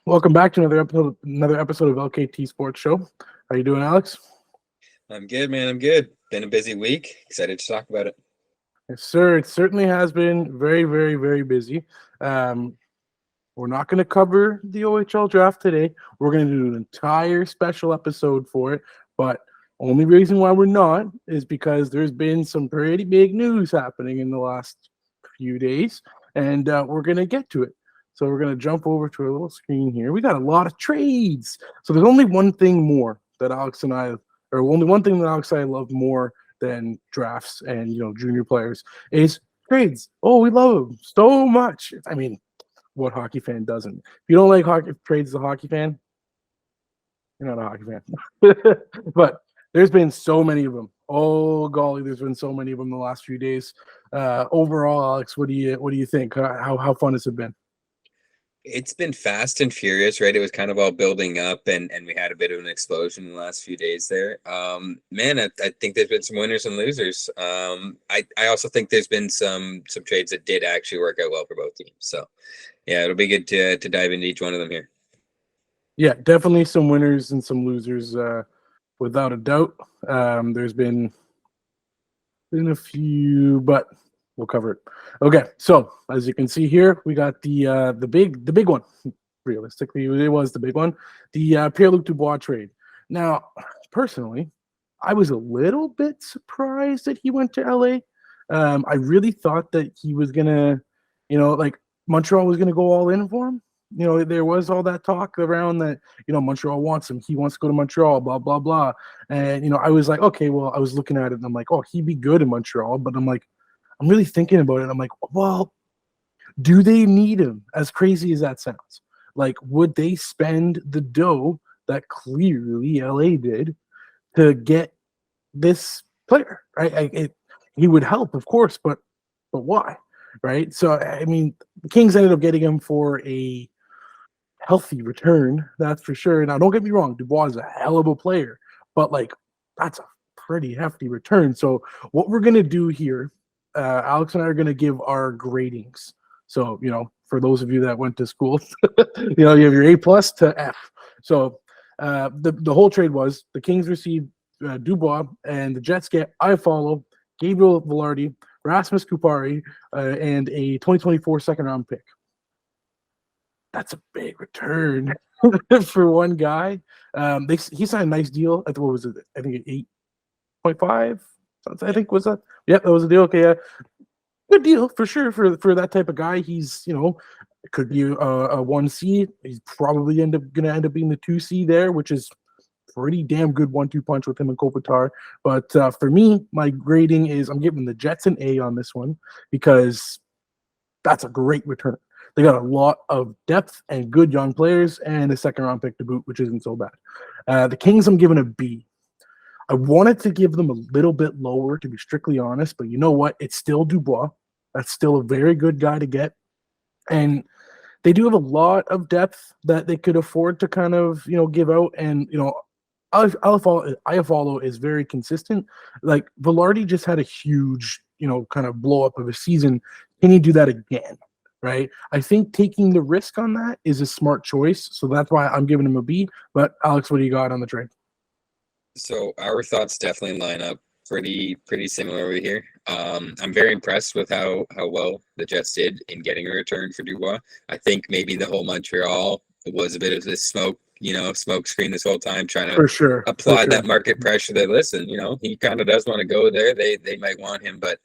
Welcome back to another episode of LKT Sports Show. How you doing, Alex? I'm good, man. I'm good. Been a busy week. Excited to talk about it. Yes, sir. It certainly has been very, very, very busy. Um, we're not going to cover the OHL draft today. We're going to do an entire special episode for it. But only reason why we're not is because there's been some pretty big news happening in the last few days, and we're going to get to it. So we're going to jump over to a little screen here. We got a lot of trades. So there's only one thing more that Alex and I, or only one thing that Alex and I love more than drafts and junior players is trades. Oh, we love them so much. I mean, what hockey fan doesn't? If you don't like hockey trades as a hockey fan, you're not a hockey fan. But there's been so many of them. Oh golly, there's been so many of them the last few days. Overall, Alex, what do you think? How fun has it been? It's been fast and furious, right? It was kind of all building up, and we had a bit of an explosion in the last few days there. Man, I think there's been some winners and losers. I also think there's been some trades that did actually work out well for both teams. So, yeah, it'll be good to dive into each one of them here. Yeah, definitely some winners and some losers, without a doubt. There's been a few, but we'll cover it. Okay, so as you can see here, we got the big one. Realistically, it was the big one, the Pierre-Luc Dubois trade. Now, personally, I was a little bit surprised that he went to LA. I really thought that he was gonna, like Montreal was gonna go all in for him. There was all that talk around that, Montreal wants him. He wants to go to Montreal, blah, blah, blah. And, I was like, okay, well, I was looking at it and I'm like, oh, he'd be good in Montreal. But I'm like, I'm really thinking about it. I'm like, well, do they need him? As crazy as that sounds. Like, would they spend the dough that clearly LA did to get this player? Right? He would help, of course, but why? Right? So, I mean, the Kings ended up getting him for a healthy return, that's for sure. Now, don't get me wrong, Dubois is a hell of a player, but like that's a pretty hefty return. So, what we're gonna do here, Alex and I are gonna give our gradings. So, for those of you that went to school, you have your A+ to F. So, the whole trade was the Kings received Dubois, and the Jets get Iafallo, Gabriel Velarde, Rasmus Kupari, and a 2024 second-round pick. That's a big return for one guy. He signed a nice deal. What was it? I think 8.5. I think was that. Yeah, that was a deal. Okay, yeah, good deal for sure for that type of guy. He's could be a 1C. He's probably gonna end up being the 2C there, which is pretty damn good 1-2 punch with him and Kopitar. But for me, my grading is I'm giving the Jets an A on this one because that's a great return. They got a lot of depth and good young players and a second-round pick to boot, which isn't so bad. The Kings, I'm giving a B. I wanted to give them a little bit lower, to be strictly honest, but you know what? It's still Dubois. That's still a very good guy to get. And they do have a lot of depth that they could afford to kind of, give out. And, Iafallo is very consistent. Like, Velarde just had a huge, kind of blow up of a season. Can he do that again? Right? I think taking the risk on that is a smart choice. So that's why I'm giving him a B. But Alex, what do you got on the trade? So our thoughts definitely line up pretty similar over here. I'm very impressed with how well the Jets did in getting a return for Dubois. I think maybe the whole Montreal was a bit of this smoke screen this whole time, trying to apply that market pressure that, listen, he kind of does want to go there. They might want him, but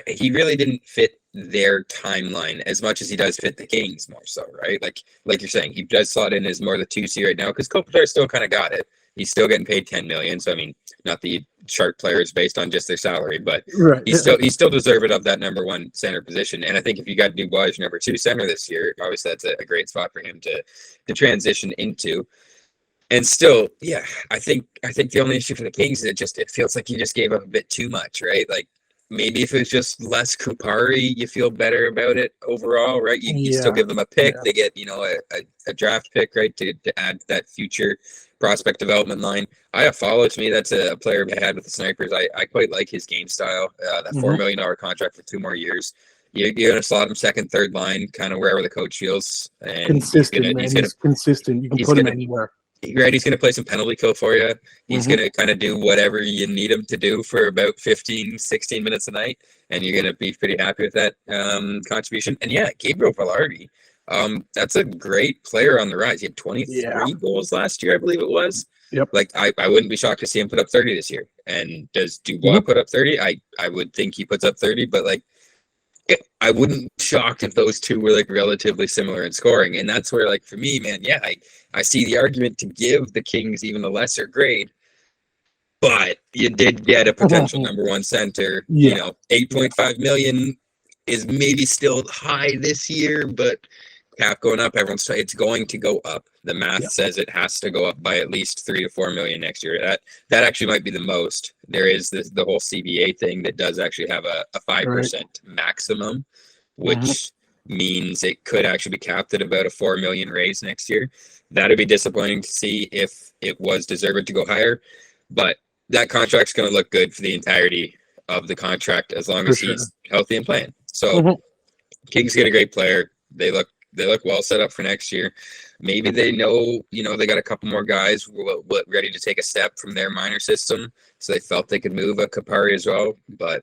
he really didn't fit their timeline as much as he does fit the Kings more so, right? Like you're saying, he does slot in as more the 2C right now because Kopitar still kind of got it. He's still getting paid $10 million. So I mean, not the chart players based on just their salary, but right. He's still deserving of that number one center position. And I think if you got Dubois as number 2 center this year, obviously that's a great spot for him to transition into. And still, yeah, I think the only issue for the Kings is it feels like you just gave up a bit too much, right? Like maybe if it's just less Kupari, you feel better about it overall, right? You still give them a pick. Yeah. They get, a draft pick, right, to add to that future prospect development line. Iafallo, to me, that's a player I had with the Snipers. I quite like his game style. That $4 million contract for 2 more years. you're going to slot him second, third line, kind of wherever the coach feels. And Consistent, man. He's consistent. You can put him anywhere. Right, he's going to play some penalty kill for you. He's going to kind of do whatever you need him to do for about 15, 16 minutes a night, and you're going to be pretty happy with that contribution. And yeah, Gabriel Velarde, that's a great player on the rise. He had 23 goals last year, I believe it was. Yep. Like, I wouldn't be shocked to see him put up 30 this year. And does Dubois put up 30? I would think he puts up 30, but like, I wouldn't be shocked if those two were like relatively similar in scoring. And that's where, like, for me, man, yeah, I see the argument to give the Kings even a lesser grade, but you did get a potential number one center. You know, 8.5 million is maybe still high this year, but cap going up, everyone's saying it's going to go up. The math says it has to go up by at least 3 to 4 million next year. That actually might be the most. There is the whole CBA thing that does actually have a 5% maximum, which means it could actually be capped at about a 4 million raise next year. That'd be disappointing to see if it was deserved to go higher, but that contract's going to look good for the entirety of the contract as long as he's healthy and playing. So Kings get a great player. They look well set up for next year. Maybe they know, they got a couple more guys ready to take a step from their minor system, so they felt they could move a Kapari as well. But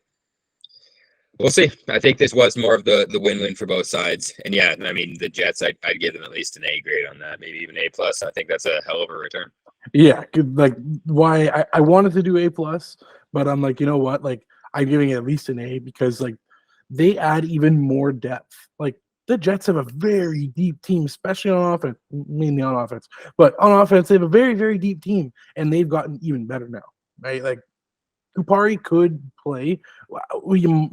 we'll see. I think this was more of the win-win for both sides. And yeah, I mean, the Jets, I'd give them at least an A grade on that, maybe even A+. I think that's a hell of a return. Yeah, like why I wanted to do A+, but I'm like, you know what? Like, I'm giving it at least an A because like they add even more depth. Like, the Jets have a very deep team, especially on offense, mainly on offense. But on offense, they have a very, very deep team, and they've gotten even better now, right? Like, Kupari could play.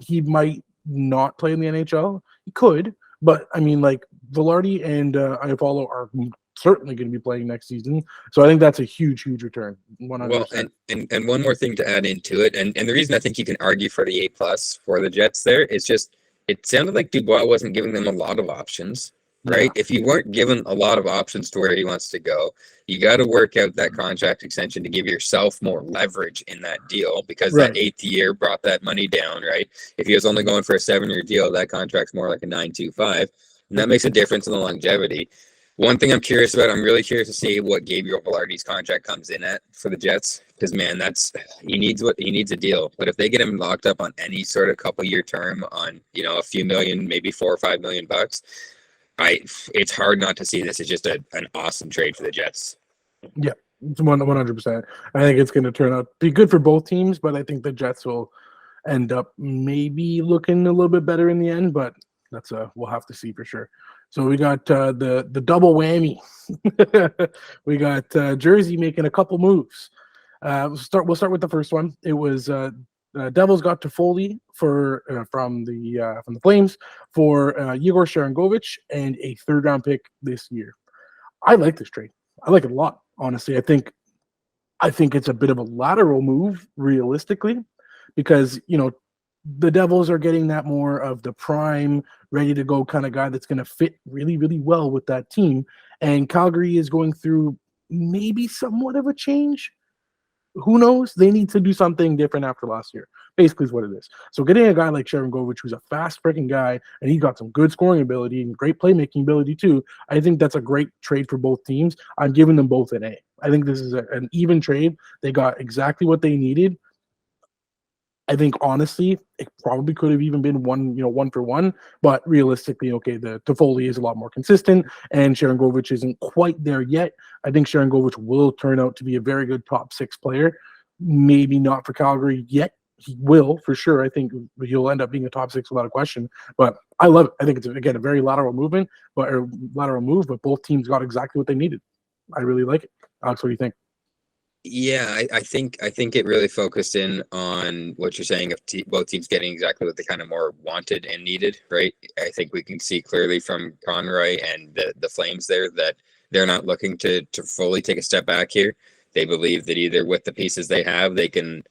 He might not play in the NHL. He could, but, I mean, like, Velarde and Iafallo are certainly going to be playing next season. So I think that's a huge, huge return. 100%. Well, and one more thing to add into it, and the reason I think you can argue for the A+ for the Jets there is just it sounded like Dubois wasn't giving them a lot of options, right? If you weren't given a lot of options to where he wants to go, you got to work out that contract extension to give yourself more leverage in that deal because that 8th year brought that money down, right? If he was only going for a 7-year deal, that contract's more like a 9.25, and that makes a difference in the longevity. One thing I'm curious about, I'm really curious to see what Gabriel Velarde's contract comes in at for the Jets, because man, he needs a deal. But if they get him locked up on any sort of couple-year term on a few million, maybe $4 or $5 million bucks, it's hard not to see this as just an awesome trade for the Jets. Yeah, 100%. I think it's going to turn out be good for both teams, but I think the Jets will end up maybe looking a little bit better in the end. But that's we'll have to see for sure. So we got the double whammy. We got Durzi making a couple moves. We'll start with the first one. It was Devils got Toffoli from the Flames for Yegor Sharangovich and a 3rd-round pick this year. I like this trade. I like it a lot, honestly. I think it's a bit of a lateral move, realistically, because the Devils are getting that more of the prime, ready-to-go kind of guy that's going to fit really, really well with that team. And Calgary is going through maybe somewhat of a change. Who knows? They need to do something different after last year, basically is what it is. So getting a guy like Sharangovich, who's a fast freaking guy, and he got some good scoring ability and great playmaking ability too, I think that's a great trade for both teams. I'm giving them both an A. I think this is an even trade. They got exactly what they needed. I think honestly, it probably could have even been one for one, but realistically, okay, the Toffoli is a lot more consistent, and Sharangovich isn't quite there yet. I think Sharangovich will turn out to be a very good top 6 player. Maybe not for Calgary yet. He will for sure. I think he'll end up being a top 6 without a question. But I love it. I think it's again a very lateral move, but both teams got exactly what they needed. I really like it. Alex, what do you think? Yeah, I think it really focused in on what you're saying of both teams getting exactly what they kind of more wanted and needed, right? I think we can see clearly from Conroy and the Flames there that they're not looking to fully take a step back here. They believe that either with the pieces they have, they can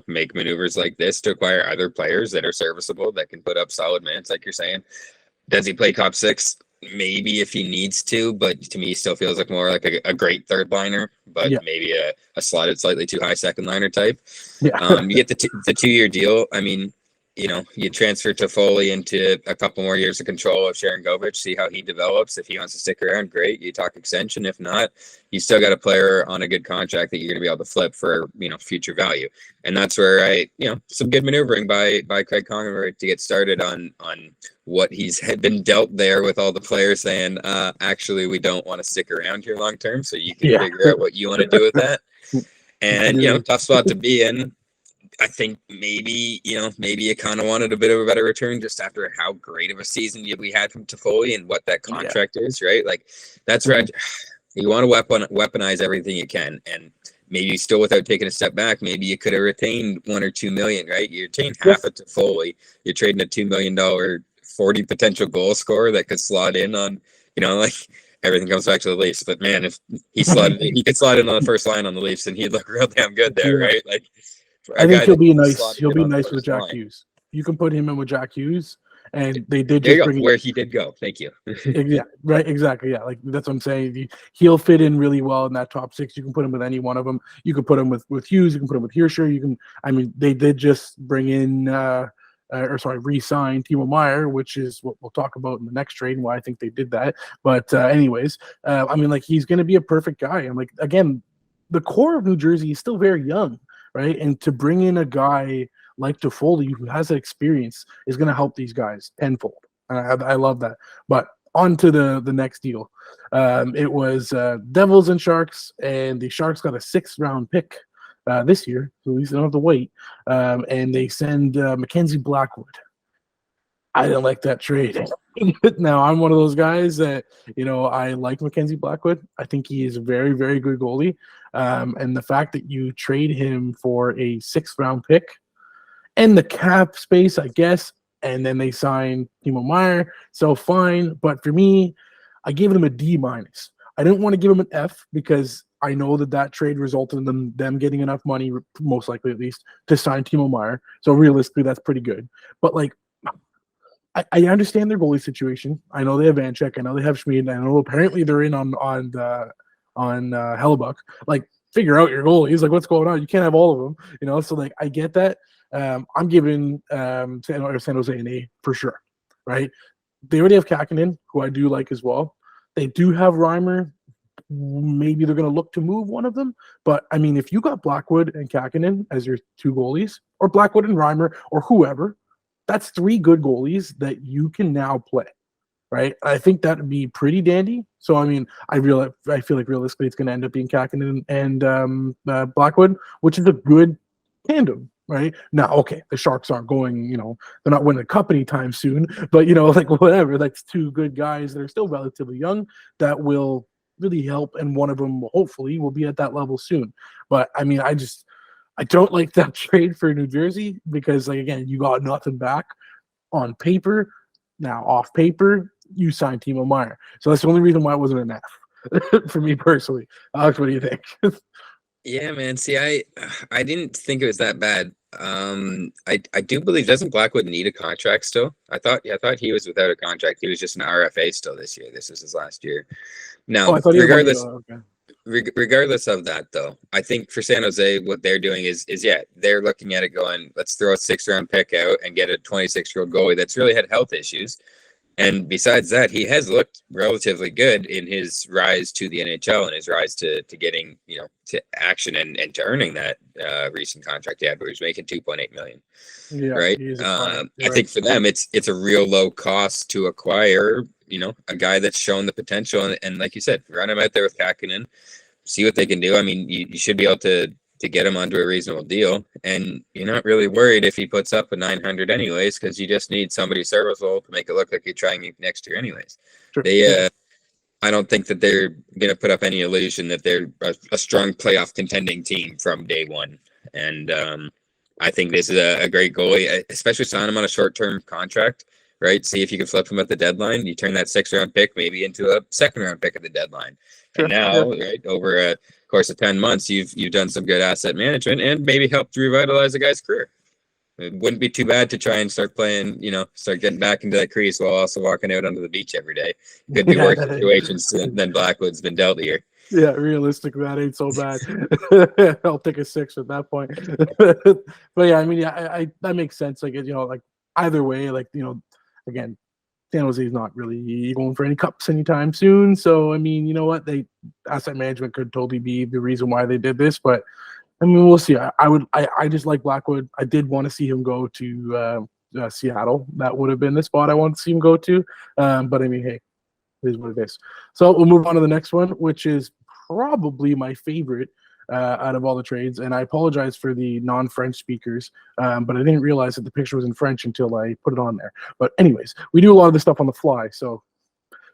make maneuvers like this to acquire other players that are serviceable, that can put up solid minutes, like you're saying. Does he play top 6? Maybe if he needs to, but to me, still feels like more like a great 3rd liner, but maybe a slotted slightly too high 2nd liner type. Yeah. You get the 2-year deal. I mean, you transfer Toffoli into a couple more years of control of Sharon Govich, see how he develops. If he wants to stick around, great. You talk extension. If not, you still got a player on a good contract that you're going to be able to flip for, future value. And that's where some good maneuvering by Craig Conroy to get started on what he's had been dealt there with all the players saying, actually, we don't want to stick around here long term. So you can figure out what you want to do with that. And, tough spot to be in. I think maybe you kind of wanted a bit of a better return just after how great of a season we had from Toffoli and what that contract is, right? Like that's right. You want to weaponize everything you can, and maybe still without taking a step back, maybe you could have retained $1 or $2 million, right? You're taking half of Toffoli, you're trading a $2 million 40 potential goal scorer that could slot in on, everything comes back to the Leafs. But man, if he could slide in on the first line on the Leafs, and he'd look real damn good there, right? Like. I think he'll be nice. He'll be nice with Jack Hughes. You can put him in with Jack Hughes, and they did just bring where he did go. Thank you. Yeah, right. Exactly. Yeah, like that's what I'm saying. He'll fit in really well in that top six. You can put him with any one of them. You can put him with Hughes. You can put him with Hirscher. You can. I mean, they did just bring in, re-sign Timo Meier, which is what we'll talk about in the next trade and why I think they did that. But anyways, he's going to be a perfect guy. And like again, the core of New Jersey is still very young. Right, and to bring in a guy like Toffoli who has that experience is going to help these guys tenfold. I love that. But on to the next deal. It was Devils and Sharks, and the Sharks got a 6th-round pick this year, so at least they don't have to wait. And they send Mackenzie Blackwood. I didn't like that trade. Now, I'm one of those guys that, I like Mackenzie Blackwood. I think he is a very, very good goalie. And the fact that you trade him for a 6th-round pick and the cap space, I guess, and then they sign Timo Meier, so fine. But for me, I gave him a D-. I didn't want to give him an F because I know that trade resulted in them getting enough money, most likely at least, to sign Timo Meier. So realistically, that's pretty good. But I understand their goalie situation. I know they have Vanchek. I know they have Schmid. I know apparently they're in on Hellebuck. Like, figure out your goalies. Like, what's going on? You can't have all of them. So I get that. I'm giving San Jose an A for sure. Right? They already have Kakinen, who I do like as well. They do have Reimer. Maybe they're going to look to move one of them. But I mean, if you got Blackwood and Kakinen as your 2 goalies, or Blackwood and Reimer, or whoever. That's 3 good goalies that you can now play, right? I think that would be pretty dandy. So, I mean, I feel like realistically it's going to end up being Kakinen and Blackwood, which is a good tandem, right? Now, okay, the Sharks aren't going, they're not winning a cup anytime soon, but, whatever. That's 2 good guys that are still relatively young that will really help, and one of them, hopefully, will be at that level soon. But, I mean, I don't like that trade for New Jersey because, again, you got nothing back on paper. Now, off paper, you signed Timo Meier. So that's the only reason why it wasn't an F for me personally. Alex, what do you think? Yeah, man. See, I didn't think it was that bad. I do believe, doesn't Blackwood need a contract still? I thought he was without a contract. He was just an RFA still this year. This is his last year. Now, regardless of that, though, I think for San Jose, what they're doing is they're looking at it going, let's throw a 6th-round pick out and get a 26-year-old goalie that's really had health issues. And besides that, he has looked relatively good in his rise to the NHL and his rise to getting, to action and to earning that recent contract he had, where he was making $2.8 million. Yeah, right. I think for them, it's a real low cost to acquire, a guy that's shown the potential. And like you said, run him out there with Kakinen, see what they can do. I mean, you should be able to get him onto a reasonable deal, and you're not really worried if he puts up a 900 anyways, because you just need somebody serviceable to make it look like you're trying next year anyways. Sure. I don't think that they're going to put up any illusion that they're a strong playoff contending team from day one. And I think this is a great goalie, especially sign him on a short-term contract, right? See if you can flip him at the deadline. You turn that 6th-round pick maybe into a 2nd-round pick at the deadline. Sure. And now, right, over a course of 10 months, you've done some good asset management and maybe helped revitalize a guy's career. It wouldn't be too bad to try and start playing, start getting back into that crease while also walking out onto the beach every day. Could be worse situations than Blackwood's been dealt here. Yeah, realistic, that ain't so bad. I'll take a 6 at that point. But yeah, I mean, yeah, I that makes sense. Like, like either way, like, again, San Jose's not really going for any cups anytime soon. So I mean, you know what? Asset management could totally be the reason why they did this. But I mean, we'll see. I just like Blackwood. I did want to see him go to Seattle. That would have been the spot I wanted to see him go to. But I mean, hey, it is what it is. So we'll move on to the next one, which is probably my favorite out of all the trades. And I apologize for the non-French speakers, but I didn't realize that the picture was in French until I put it on there. But anyways, we do a lot of this stuff on the fly, so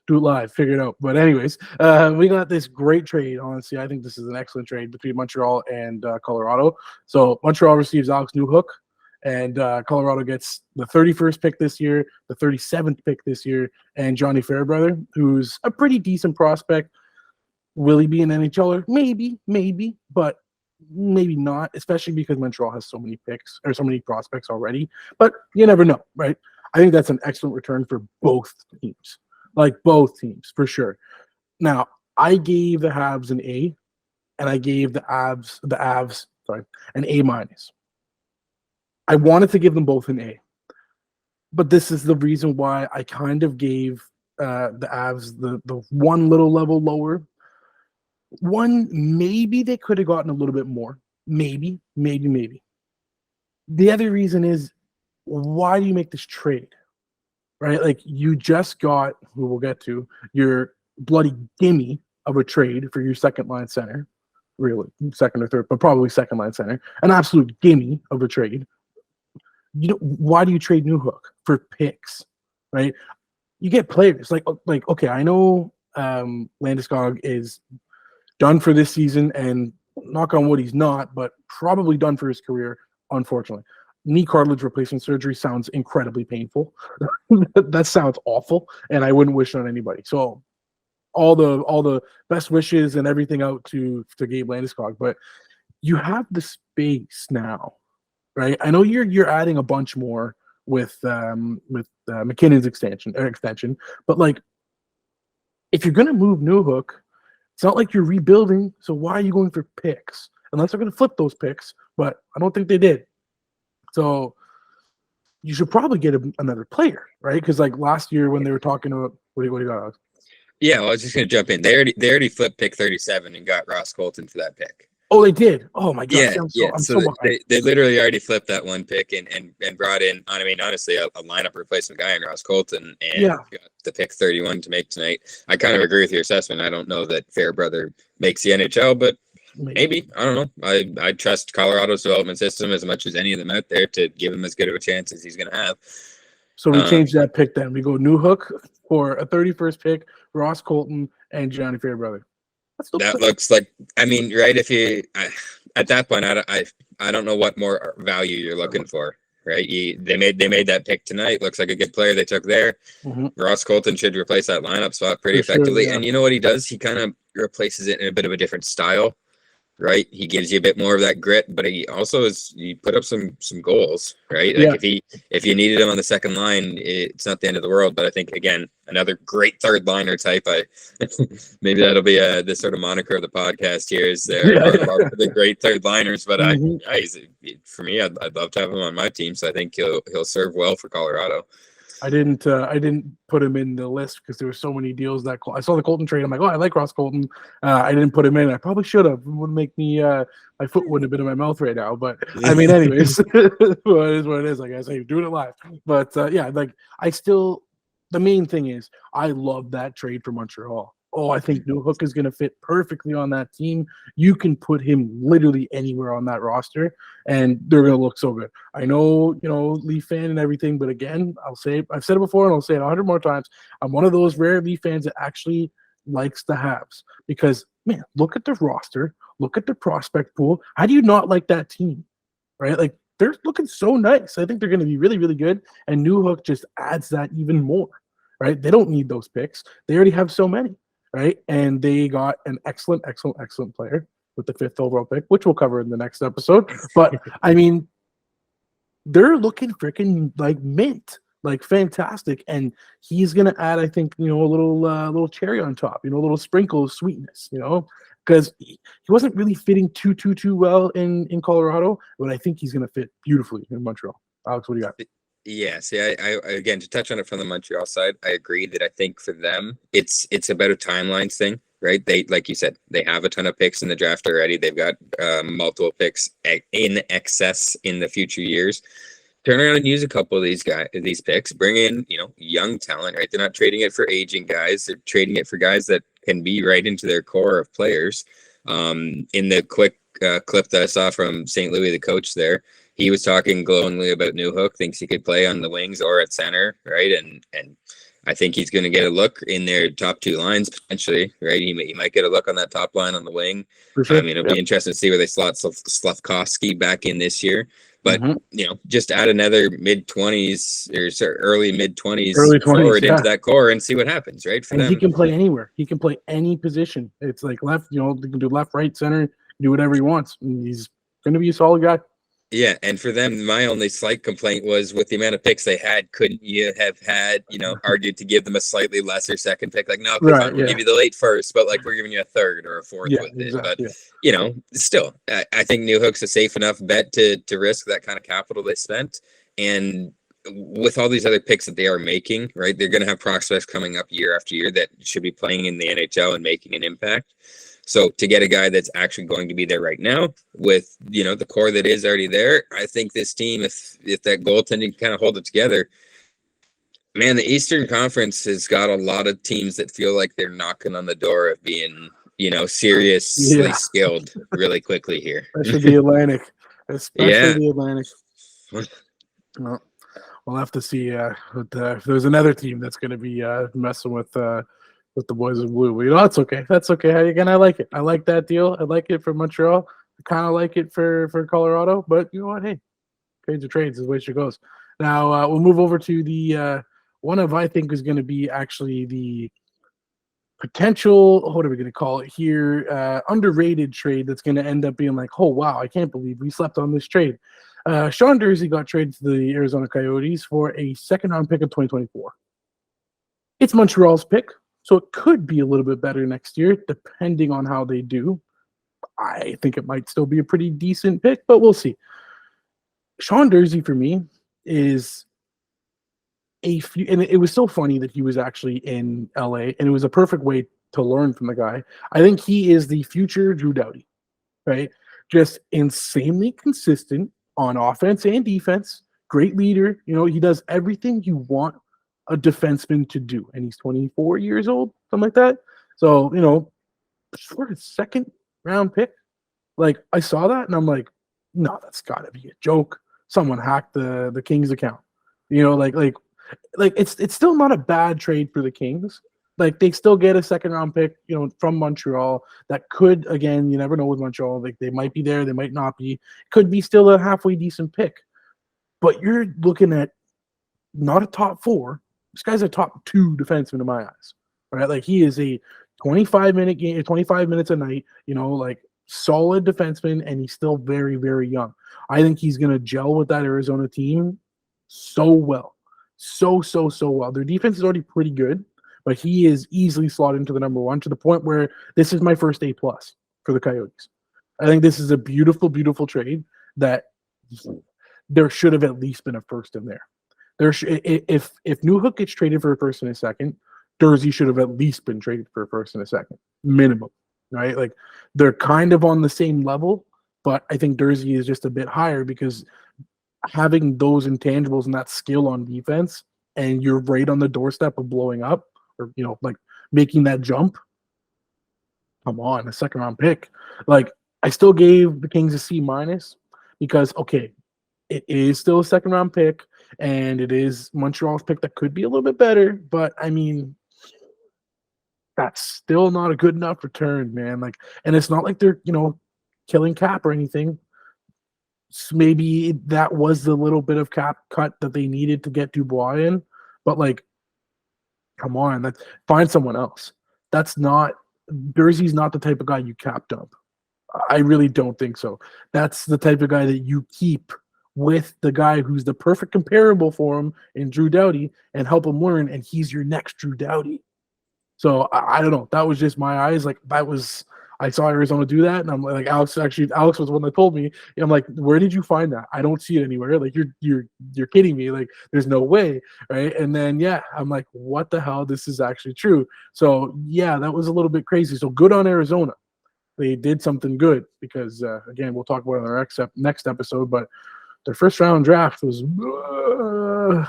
do it live, figure it out. But anyways, we got this great trade. Honestly, I think this is an excellent trade between Montreal and Colorado. So Montreal receives Alex Newhook, and Colorado gets the 31st pick this year, the 37th pick this year, and Johnny Fairbrother, who's a pretty decent prospect. Will he be an NHLer? Maybe, but maybe not, especially because Montreal has so many picks or so many prospects already. But you never know, right? I think that's an excellent return for both teams, like both teams for sure. Now, I gave the Habs an A, and I gave the Avs, an A minus. I wanted to give them both an A, but this is the reason why I kind of gave the Avs the one little level lower. One, maybe they could have gotten a little bit more. Maybe. The other reason is, why do you make this trade? Right? Like, you just got, who we'll get to, your bloody gimme of a trade for your second line center. Really, second or third, but probably second line center. An absolute gimme of a trade. Why do you trade Newhook for picks? Right? You get players like okay, I know Landeskog is done for this season, and knock on wood, he's not, but probably done for his career, unfortunately. Knee cartilage replacement surgery sounds incredibly painful. That sounds awful, and I wouldn't wish it on anybody. So all the best wishes and everything out to Gabe Landeskog, but you have the space now, right? I know you're adding a bunch more with McKinnon's extension, but like, if you're gonna move Newhook, it's not like you're rebuilding, so why are you going for picks? Unless they're going to flip those picks, but I don't think they did. So you should probably get another player, right? Because like last year when they were talking about what do you got, Alex? Yeah, well, I was just going to jump in. They already flipped pick 37 and got Ross Colton for that pick. Oh, they did. Oh my gosh, I'm so behind. They literally already flipped that one pick and brought in, I mean, honestly, a lineup replacement guy in Ross Colton, and got the pick 31 to make tonight. I kind of agree with your assessment. I don't know that Fairbrother makes the NHL, but maybe. I don't know. I trust Colorado's development system as much as any of them out there to give him as good of a chance as he's going to have. So we change that pick then. We go Newhook for a 31st pick, Ross Colton, and Johnny Fairbrother. That looks like, I mean, right? If you at that point, I don't know what more value you're looking for, right? They made that pick tonight. Looks like a good player they took there. Mm-hmm. Ross Colton should replace that lineup spot pretty effectively. Sure, yeah. And you know what he does? He kind of replaces it in a bit of a different style, right? He gives you a bit more of that grit, but he also he put up some goals, right? Like if you needed him on the second line, it's not the end of the world. But I think, again, another great third liner type. Maybe that'll be the sort of moniker of the podcast here, is the great third liners. But for me, I'd love to have him on my team. So I think he'll serve well for Colorado. I didn't put him in the list because there were so many deals that I saw the Colton trade. I'm like, oh, I like Ross Colton. I didn't put him in. I probably should have. It would make me my foot wouldn't have been in my mouth right now. But I mean, anyways, well, it is what it is. I guess I'm doing it live. But the main thing is I love that trade for Montreal. Oh, I think Newhook is going to fit perfectly on that team. You can put him literally anywhere on that roster, and they're going to look so good. I know, Leaf fan and everything, but again, I've said it before, and I'll say it 100 more times. I'm one of those rare Leaf fans that actually likes the Habs because, man, look at the roster, look at the prospect pool. How do you not like that team, right? Like, they're looking so nice. I think they're going to be really, really good, and Newhook just adds that even more, right? They don't need those picks. They already have so many. Right, and they got an excellent player with the 5th overall pick, which we'll cover in the next episode. But I mean, they're looking freaking like mint. like fantastic, and he's gonna add, I think, a little cherry on top, a little sprinkle of sweetness, because he wasn't really fitting too well in Colorado, but I think he's gonna fit beautifully in Montreal. Alex, what do you got? Yeah, see, I again, to touch on it from the Montreal side, I agree that I think for them it's about a timelines thing, right? They, like you said, they have a ton of picks in the draft already. They've got multiple picks in excess in the future years. Turn around and use a couple of these picks, bring in, young talent, right? They're not trading it for aging guys. They're trading it for guys that can be right into their core of players. In the quick clip that I saw from St. Louis, the coach there, he was talking glowingly about Newhook, thinks he could play on the wings or at center, right? And I think he's going to get a look in their top two lines potentially, right? He might get a look on that top line on the wing. For sure. I mean, it'll be interesting to see where they slot Slafkovsky back in this year. But, just add another mid-20s or early mid-20s forward into that core and see what happens, right? And he can play anywhere. He can play any position. It's like left, he can do left, right, center, do whatever he wants. And he's going to be a solid guy. Yeah, and for them, my only slight complaint was with the amount of picks they had, couldn't you have had, argued to give them a slightly lesser second pick? Like, no, we'll give you the late first, but like we're giving you a third or a fourth with it. But, still, I think Newhook's a safe enough bet to risk that kind of capital they spent. And with all these other picks that they are making, right, they're going to have prospects coming up year after year that should be playing in the NHL and making an impact. So to get a guy that's actually going to be there right now with, the core that is already there, I think this team, if that goaltending can kind of hold it together, man, the Eastern Conference has got a lot of teams that feel like they're knocking on the door of being, seriously skilled really quickly here. Especially the Atlantic. The Atlantic. Well, we'll have to see if there's another team that's going to be messing with the boys in blue. But, that's okay. That's okay. Again, I like it. I like that deal. I like it for Montreal. I kind of like it for Colorado. But you know what? Hey, trades are trades is the way it goes. Now, we'll move over to the one of, I think, is going to be actually the potential, what are we going to call it here, underrated trade that's going to end up being like, oh, wow, I can't believe we slept on this trade. Sean Durzi got traded to the Arizona Coyotes for a second-round pick of 2024. It's Montreal's pick. So it could be a little bit better next year, depending on how they do. I think it might still be a pretty decent pick, but we'll see. Sean Durzi, for me, is and it was so funny that he was actually in LA, and it was a perfect way to learn from the guy. I think he is the future Drew Doughty, right? Just insanely consistent on offense and defense. Great leader. He does everything you want a defenseman to do, and he's 24 years old, something like that. So, for a second round pick, like I saw that and I'm like, no, that's gotta be a joke. Someone hacked the Kings account. Like it's still not a bad trade for the Kings. Like they still get a second round pick, from Montreal that could, again, you never know with Montreal, like they might be there, they might not be. Could be still a halfway decent pick. But you're looking at not a top four. This guy's a top two defenseman in my eyes, right? Like he is a 25-minute game, 25 minutes a night, like solid defenseman, and he's still very, very young. I think he's going to gel with that Arizona team so well. So well. Their defense is already pretty good, but he is easily slotted into the number one to the point where this is my first A+ for the Coyotes. I think this is a beautiful, beautiful trade that there should have at least been a first in there. If Newhook gets traded for a first and a second, Durzi should have at least been traded for a first and a second, minimum, right? Like they're kind of on the same level, but I think Durzi is just a bit higher because having those intangibles and that skill on defense, and you're right on the doorstep of blowing up or like making that jump. Come on, a second round pick. Like I still gave the Kings a C- because it is still a second round pick. And it is Montreal's pick that could be a little bit better, but I mean, that's still not a good enough return, man. Like, and it's not like they're, killing cap or anything. So maybe that was the little bit of cap cut that they needed to get Dubois in, but like, come on, find someone else. Durzi's not the type of guy you cap dump. I really don't think so. That's the type of guy that you keep with the guy who's the perfect comparable for him in Drew Doughty and help him learn, and he's your next Drew Doughty. So I don't know. That was just my eyes. Like I saw Arizona do that, and I'm like, Alex was the one that told me. I'm like, where did you find that? I don't see it anywhere. Like you're kidding me. Like there's no way, right? And then I'm like, what the hell? This is actually true. So yeah, that was a little bit crazy. So good on Arizona. They did something good because again, we'll talk about it in our next episode, but their first round draft was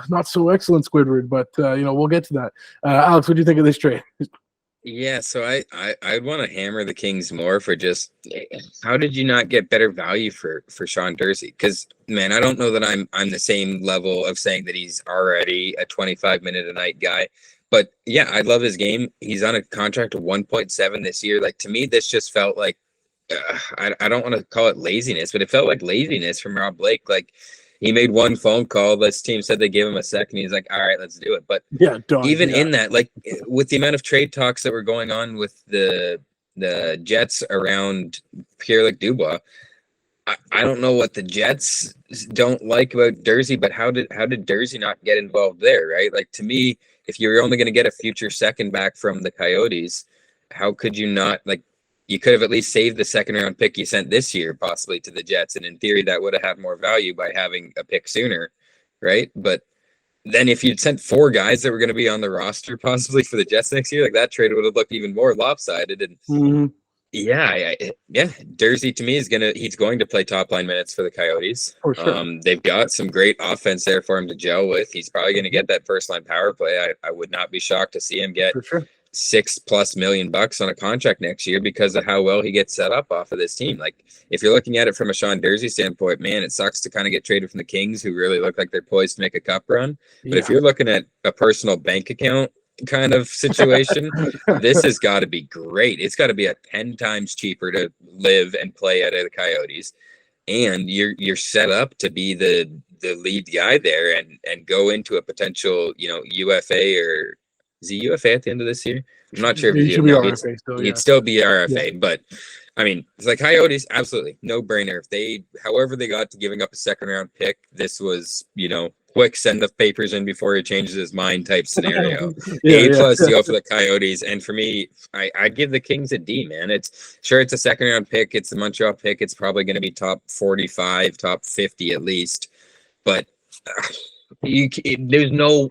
not so excellent, Squidward, but we'll get to that. Alex, what do you think of this trade? Yeah, so I'd want to hammer the Kings more for just how did you not get better value for Sean Durzi? Because man, I don't know that I'm the same level of saying that he's already a 25-minute a night guy. But yeah, I love his game. He's on a contract of 1.7 this year. Like to me, this just felt like I don't want to call it laziness, but it felt like laziness from Rob Blake. Like he made one phone call. This team said they gave him a second. He's like, all right, let's do it. But even in that, like with the amount of trade talks that were going on with the Jets around Pierre-Luc Dubois, I don't know what the Jets don't like about Durzi, but how did Durzi not get involved there, right? Like to me, if you're only going to get a future second back from the Coyotes, how could you not like? You could have at least saved the second round pick you sent this year, possibly to the Jets, and in theory, that would have had more value by having a pick sooner, right? But then if you'd sent 4 guys that were going to be on the roster possibly for the Jets next year, like that trade would have looked even more lopsided. And yeah, Durzi to me he's going to play top line minutes for the Coyotes. For sure. They've got some great offense there for him to gel with. He's probably going to get that first line power play. I would not be shocked to see him get $6+ million on a contract next year because of how well he gets set up off of this team. Like if you're looking at it from a Sean Durzi standpoint, man, it sucks to kind of get traded from the Kings, who really look like they're poised to make a cup run. But if you're looking at a personal bank account kind of situation, this has got to be great. It's got to be 10 times cheaper to live and play out of the Coyotes, and you're set up to be the lead guy there and go into a potential UFA, or is he UFA at the end of this year? I'm not sure. He'd still be RFA, but I mean, it's like Coyotes, absolutely no brainer. If however they got to giving up a second round pick, this was quick send the papers in before he changes his mind type scenario. A+ deal for the Coyotes, and for me, I'd give the Kings a D, man. It's a second round pick. It's a Montreal pick. It's probably going to be top 45, top 50 at least, but. There's no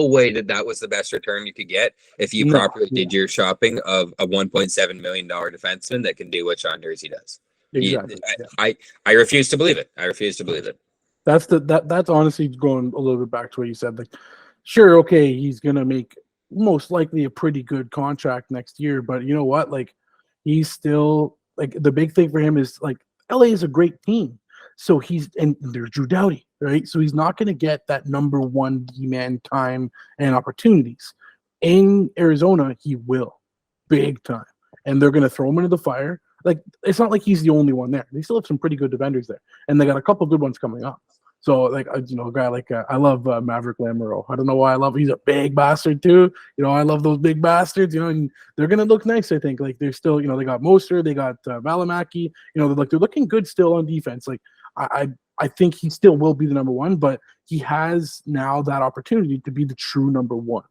way that was the best return you could get if you properly did your shopping of a $1.7 million defenseman that can do what Sean Durzi does. Exactly. I refuse to believe it. I refuse to believe it. That's honestly going a little bit back to what you said. Like, sure, okay, he's gonna make most likely a pretty good contract next year, but you know what? Like, he's still like the big thing for him is like LA is a great team. So and there's Drew Doughty, right? So he's not going to get that number one D-man time and opportunities. In Arizona, he will, big time. And they're going to throw him into the fire. Like, it's not like he's the only one there. They still have some pretty good defenders there. And they got a couple good ones coming up. So, like, a guy like, I love Maverick Lamoureux. I don't know why I love him. He's a big bastard, too. I love those big bastards, and they're going to look nice, I think. Like, they're still, they got Moser, they got Valimaki. They're looking good still on defense. Like, I think he still will be the number one, but he has now that opportunity to be the true number one,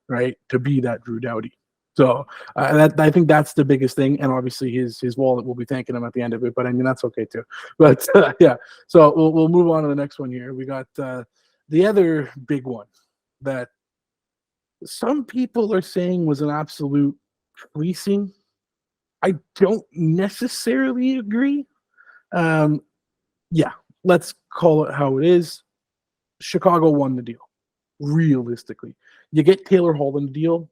right? To be that Drew Doughty. So I think that's the biggest thing, and obviously his wallet will be thanking him at the end of it. But I mean that's okay too. But yeah, so we'll move on to the next one here. We got the other big one that some people are saying was an absolute fleecing. I don't necessarily agree. Yeah, let's call it how it is. Chicago won the deal. Realistically, you get Taylor Hall in the deal.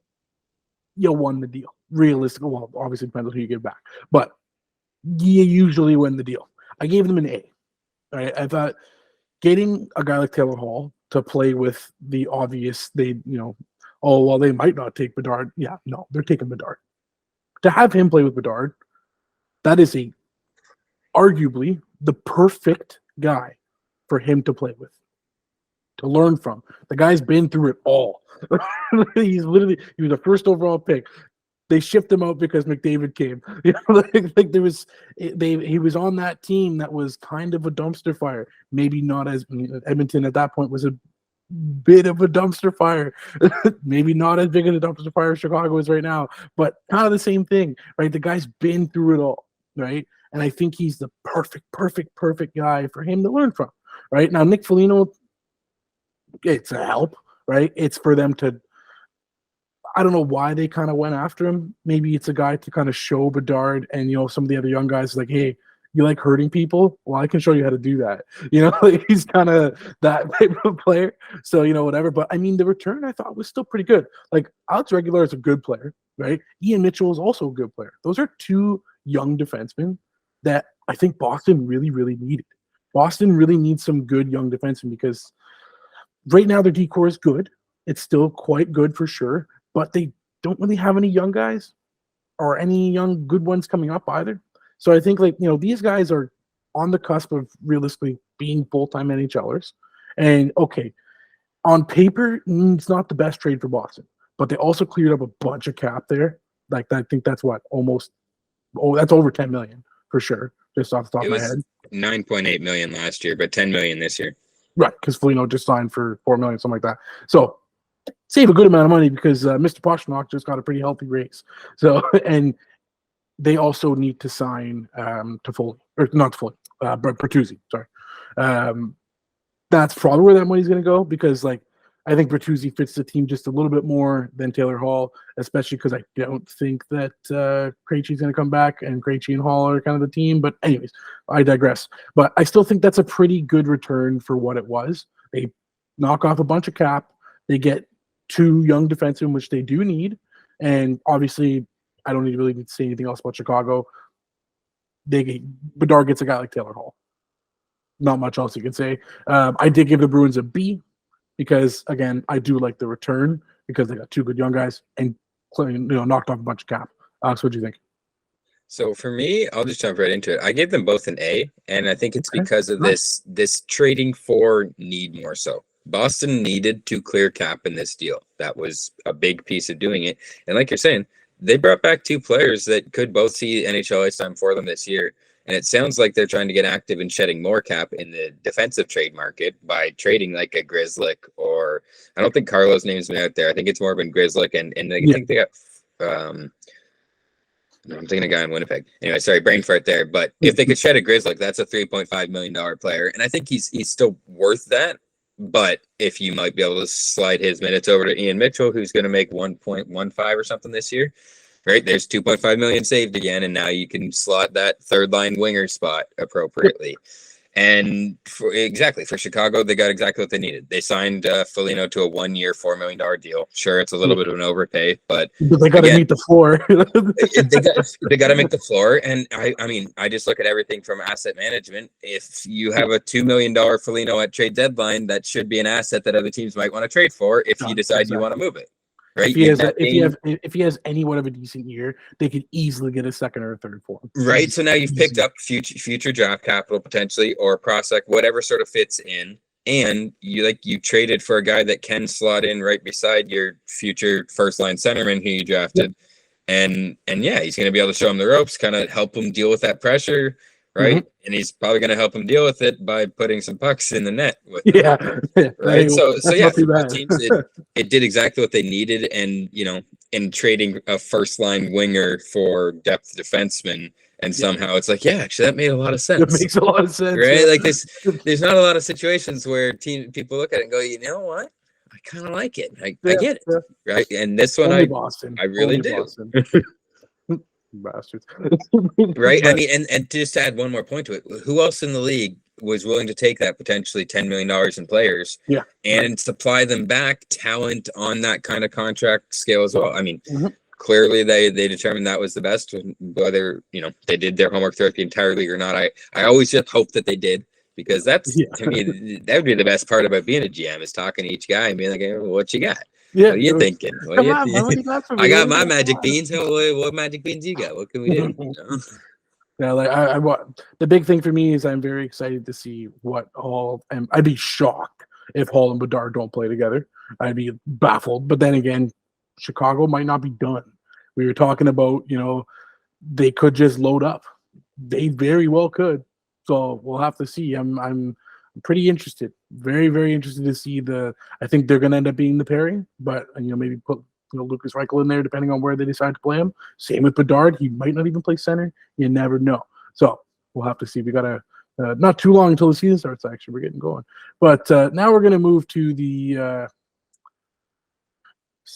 You won the deal. Realistically, well, obviously depends on who you get back, but you usually win the deal. I gave them an A. All right, I thought getting a guy like Taylor Hall to play with the obvious, they might not take Bedard. Yeah, no, they're taking Bedard. To have him play with Bedard, that is arguably the perfect guy for him to play with, to learn from. The guy's been through it all. He was a first overall pick, They shipped him out because McDavid came. There was he was on that team that was kind of a dumpster fire. Maybe not as Edmonton at that point was a bit of a dumpster fire. Maybe not as big of a dumpster fire as Chicago is right now, but kind of the same thing, right? The guy's been through it all, right? And I think he's the perfect guy for him to learn from, right? Now, Nick Foligno, it's a help, right? It's for them to, I don't know why they kind of went after him. Maybe it's a guy to kind of show Bedard and, some of the other young guys like, hey, you like hurting people? Well, I can show you how to do that. He's kind of that type of player. So, whatever. But, I mean, the return I thought was still pretty good. Like, Alex Regular is a good player, right? Ian Mitchell is also a good player. Those are two young defensemen that I think Boston really, really needed. Boston really needs some good young defensemen because right now their decor is good. It's still quite good for sure, but they don't really have any young guys or any young good ones coming up either. So I think these guys are on the cusp of realistically being full-time NHLers. And okay, on paper, it's not the best trade for Boston, but they also cleared up a bunch of cap there. Like I think that's that's over 10 million for sure, just off the top of my head. 9.8 million last year, but 10 million this year. Right, because Foligno just signed for 4 million, something like that. So save a good amount of money because Mr. Pastrnak just got a pretty healthy raise. So and they also need to sign Toffoli, or not Toffoli, Bertuzzi. Sorry, that's probably where that money's going to go because I think Bertuzzi fits the team just a little bit more than Taylor Hall, especially because I don't think that Krejci's going to come back, and Krejci and Hall are kind of the team. But anyways, I digress. But I still think that's a pretty good return for what it was. They knock off a bunch of cap. They get two young defensemen, which they do need. Obviously, I don't really need to say anything else about Chicago. Bedard gets a guy like Taylor Hall. Not much else you can say. I did give the Bruins a B because, again, I do like the return because they got two good young guys and knocked off a bunch of cap. Alex, what do you think? So for me, I'll just jump right into it. I gave them both an A, and I think it's because of this trading for need more so. Boston needed to clear cap in this deal. That was a big piece of doing it. And like you're saying, they brought back two players that could both see NHL ice time for them this year. And it sounds like they're trying to get active in shedding more cap in the defensive trade market by trading like a Grzelcyk, or I don't think Carlo's name's been out there. I think it's more been Grzelcyk, and I think they got I'm thinking a guy in Winnipeg. Anyway, sorry, brain fart there. But if they could shed a Grzelcyk, that's a $3.5 million player. And I think he's still worth that. But if you might be able to slide his minutes over to Ian Mitchell, who's going to make 1.15 or something this year, right? There's 2.5 million saved again, and now you can slot that third line winger spot appropriately. And for Chicago, they got exactly what they needed. They signed Foligno to a 1-year, $4 million deal. Sure, it's a little bit of an overpay, but they got to meet the floor. they got to make the floor. And I mean, I just look at everything from asset management. If you have a $2 million Foligno at trade deadline, that should be an asset that other teams might want to trade for if you decide you want to move it. Right? If he has anyone of a decent year, they could easily get a second or a third for him. Right. So now you've picked up future draft capital potentially, or a prospect, whatever sort of fits in, and you traded for a guy that can slot in right beside your future first line centerman who you drafted, and yeah, he's going to be able to show him the ropes, kind of help him deal with that pressure. Right. Mm-hmm. And he's probably going to help him deal with it by putting some pucks in the net with them. Right. So yeah, for both teams, it did exactly what they needed. And, in trading a first line winger for depth defenseman. And somehow it's like, yeah, actually, that made a lot of sense. It makes a lot of sense. Right. Yeah. Like there's not a lot of situations where people look at it and go, you know what? I kind of like it. I get it. Yeah. Right. And this one, I really do. Bastards. Right. I mean, and just to add one more point to it, who else in the league was willing to take that potentially $10 million in players and supply them back talent on that kind of contract scale as well? I mean, clearly they determined that was the best, whether, they did their homework throughout the entire league or not. I always just hope that they did, because that's, to me, that would be the best part about being a GM, is talking to each guy and being like, hey, what you got? Yeah, what are you thinking? What you got for me? I got my magic beans. What magic beans you got? What can we do? Yeah, I the big thing for me is I'm very excited to see what Hall, and I'd be shocked if Hall and Bedard don't play together. I'd be baffled. But then again, Chicago might not be done We were talking about, they could just load up. They very well could. So we'll have to see. I'm pretty interested. Very, very interested to see I think they're going to end up being the pairing, but maybe put Lucas Reichel in there depending on where they decide to play him. Same with Bedard. He might not even play center. You never know. So we'll have to see. We got to not too long until the season starts. Actually, we're getting going. But now we're going to move to the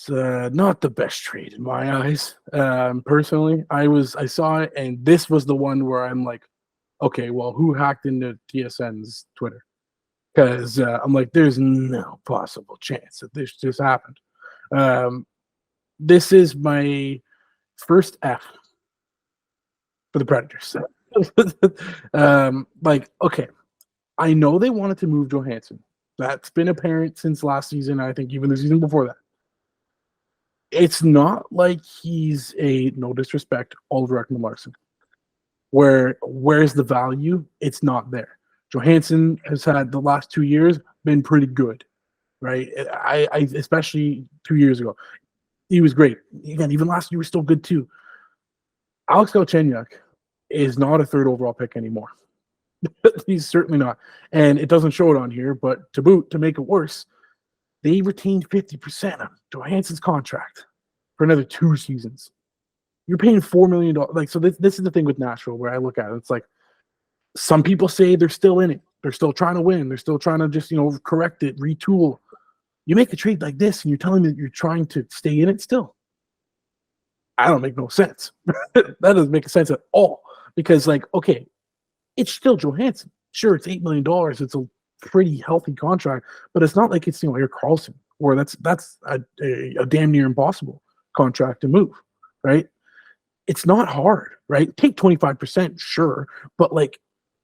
not the best trade in my eyes. Personally, I saw it, and this was the one where I'm like, okay, well, who hacked into TSN's Twitter? Because I'm like, there's no possible chance that this just happened. This is my first F for the Predators. Okay, I know they wanted to move Johansen. That's been apparent since last season. I think even the season before that. It's not like he's no disrespect, Oliver Ekman-Larsson. Where's the value? It's not there. Johansen has had the last 2 years been pretty good, right? I especially 2 years ago, he was great. Again, even last year was still good too. Alex Galchenyuk is not a third overall pick anymore. He's certainly not, and it doesn't show it on here. But to boot, to make it worse, they retained 50% of Johansen's contract for another 2 seasons. You're paying $4 million. So this is the thing with Nashville where I look at it. It's like some people say they're still in it. They're still trying to win. They're still trying to just, correct it, retool. You make a trade like this and you're telling me that you're trying to stay in it still. I don't make no sense. That doesn't make sense at all. Because, okay, it's still Johansen. Sure, it's $8 million. It's a pretty healthy contract, but it's not like it's Eric Karlsson, or that's a damn near impossible contract to move, right? It's not hard, right? Take 25%, sure, but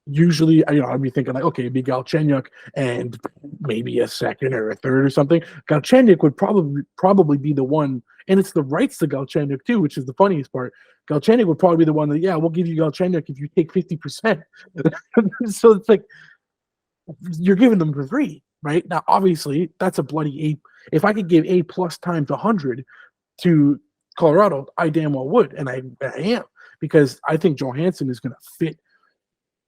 usually, I'd be thinking okay, it'd be Galchenyuk and maybe a second or a third or something. Galchenyuk would probably be the one, and it's the rights to Galchenyuk too, which is the funniest part. Galchenyuk would probably be the one that, we'll give you Galchenyuk if you take 50%. So it's like you're giving them for free, right? Now, obviously, that's a bloody A. If I could give A+ times 100 to Colorado, I damn well would, and I am, because I think Johansen is going to fit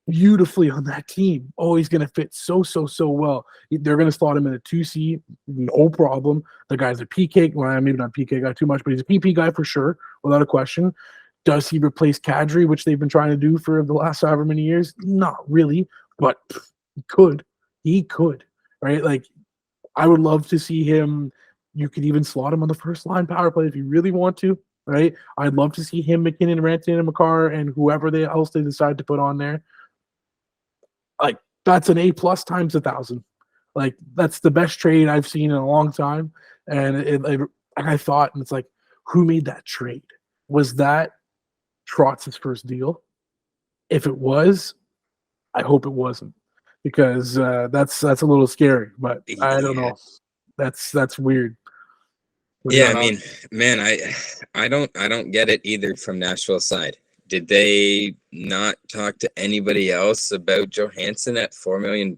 beautifully on that team. Oh, he's going to fit so well. They're going to slot him in a 2C, no problem. The guy's a PK, well, maybe not PK guy too much, but he's a PP guy for sure, without a question. Does he replace Kadri, which they've been trying to do for the last however many years? Not really, but he could, right? I would love to see him. You could even slot him on the first line power play if you really want to, right? I'd love to see him, McKinnon, Rantanen, and Makar, and whoever else they decide to put on there. That's an A+ times 1,000. That's the best trade I've seen in a long time. And I thought, and it's who made that trade? Was that Trotz's first deal? If it was, I hope it wasn't, because that's a little scary. But I don't know. That's weird. Yeah, I mean, man, I don't get it either from Nashville's side. Did they not talk to anybody else about Johansen at $4 million?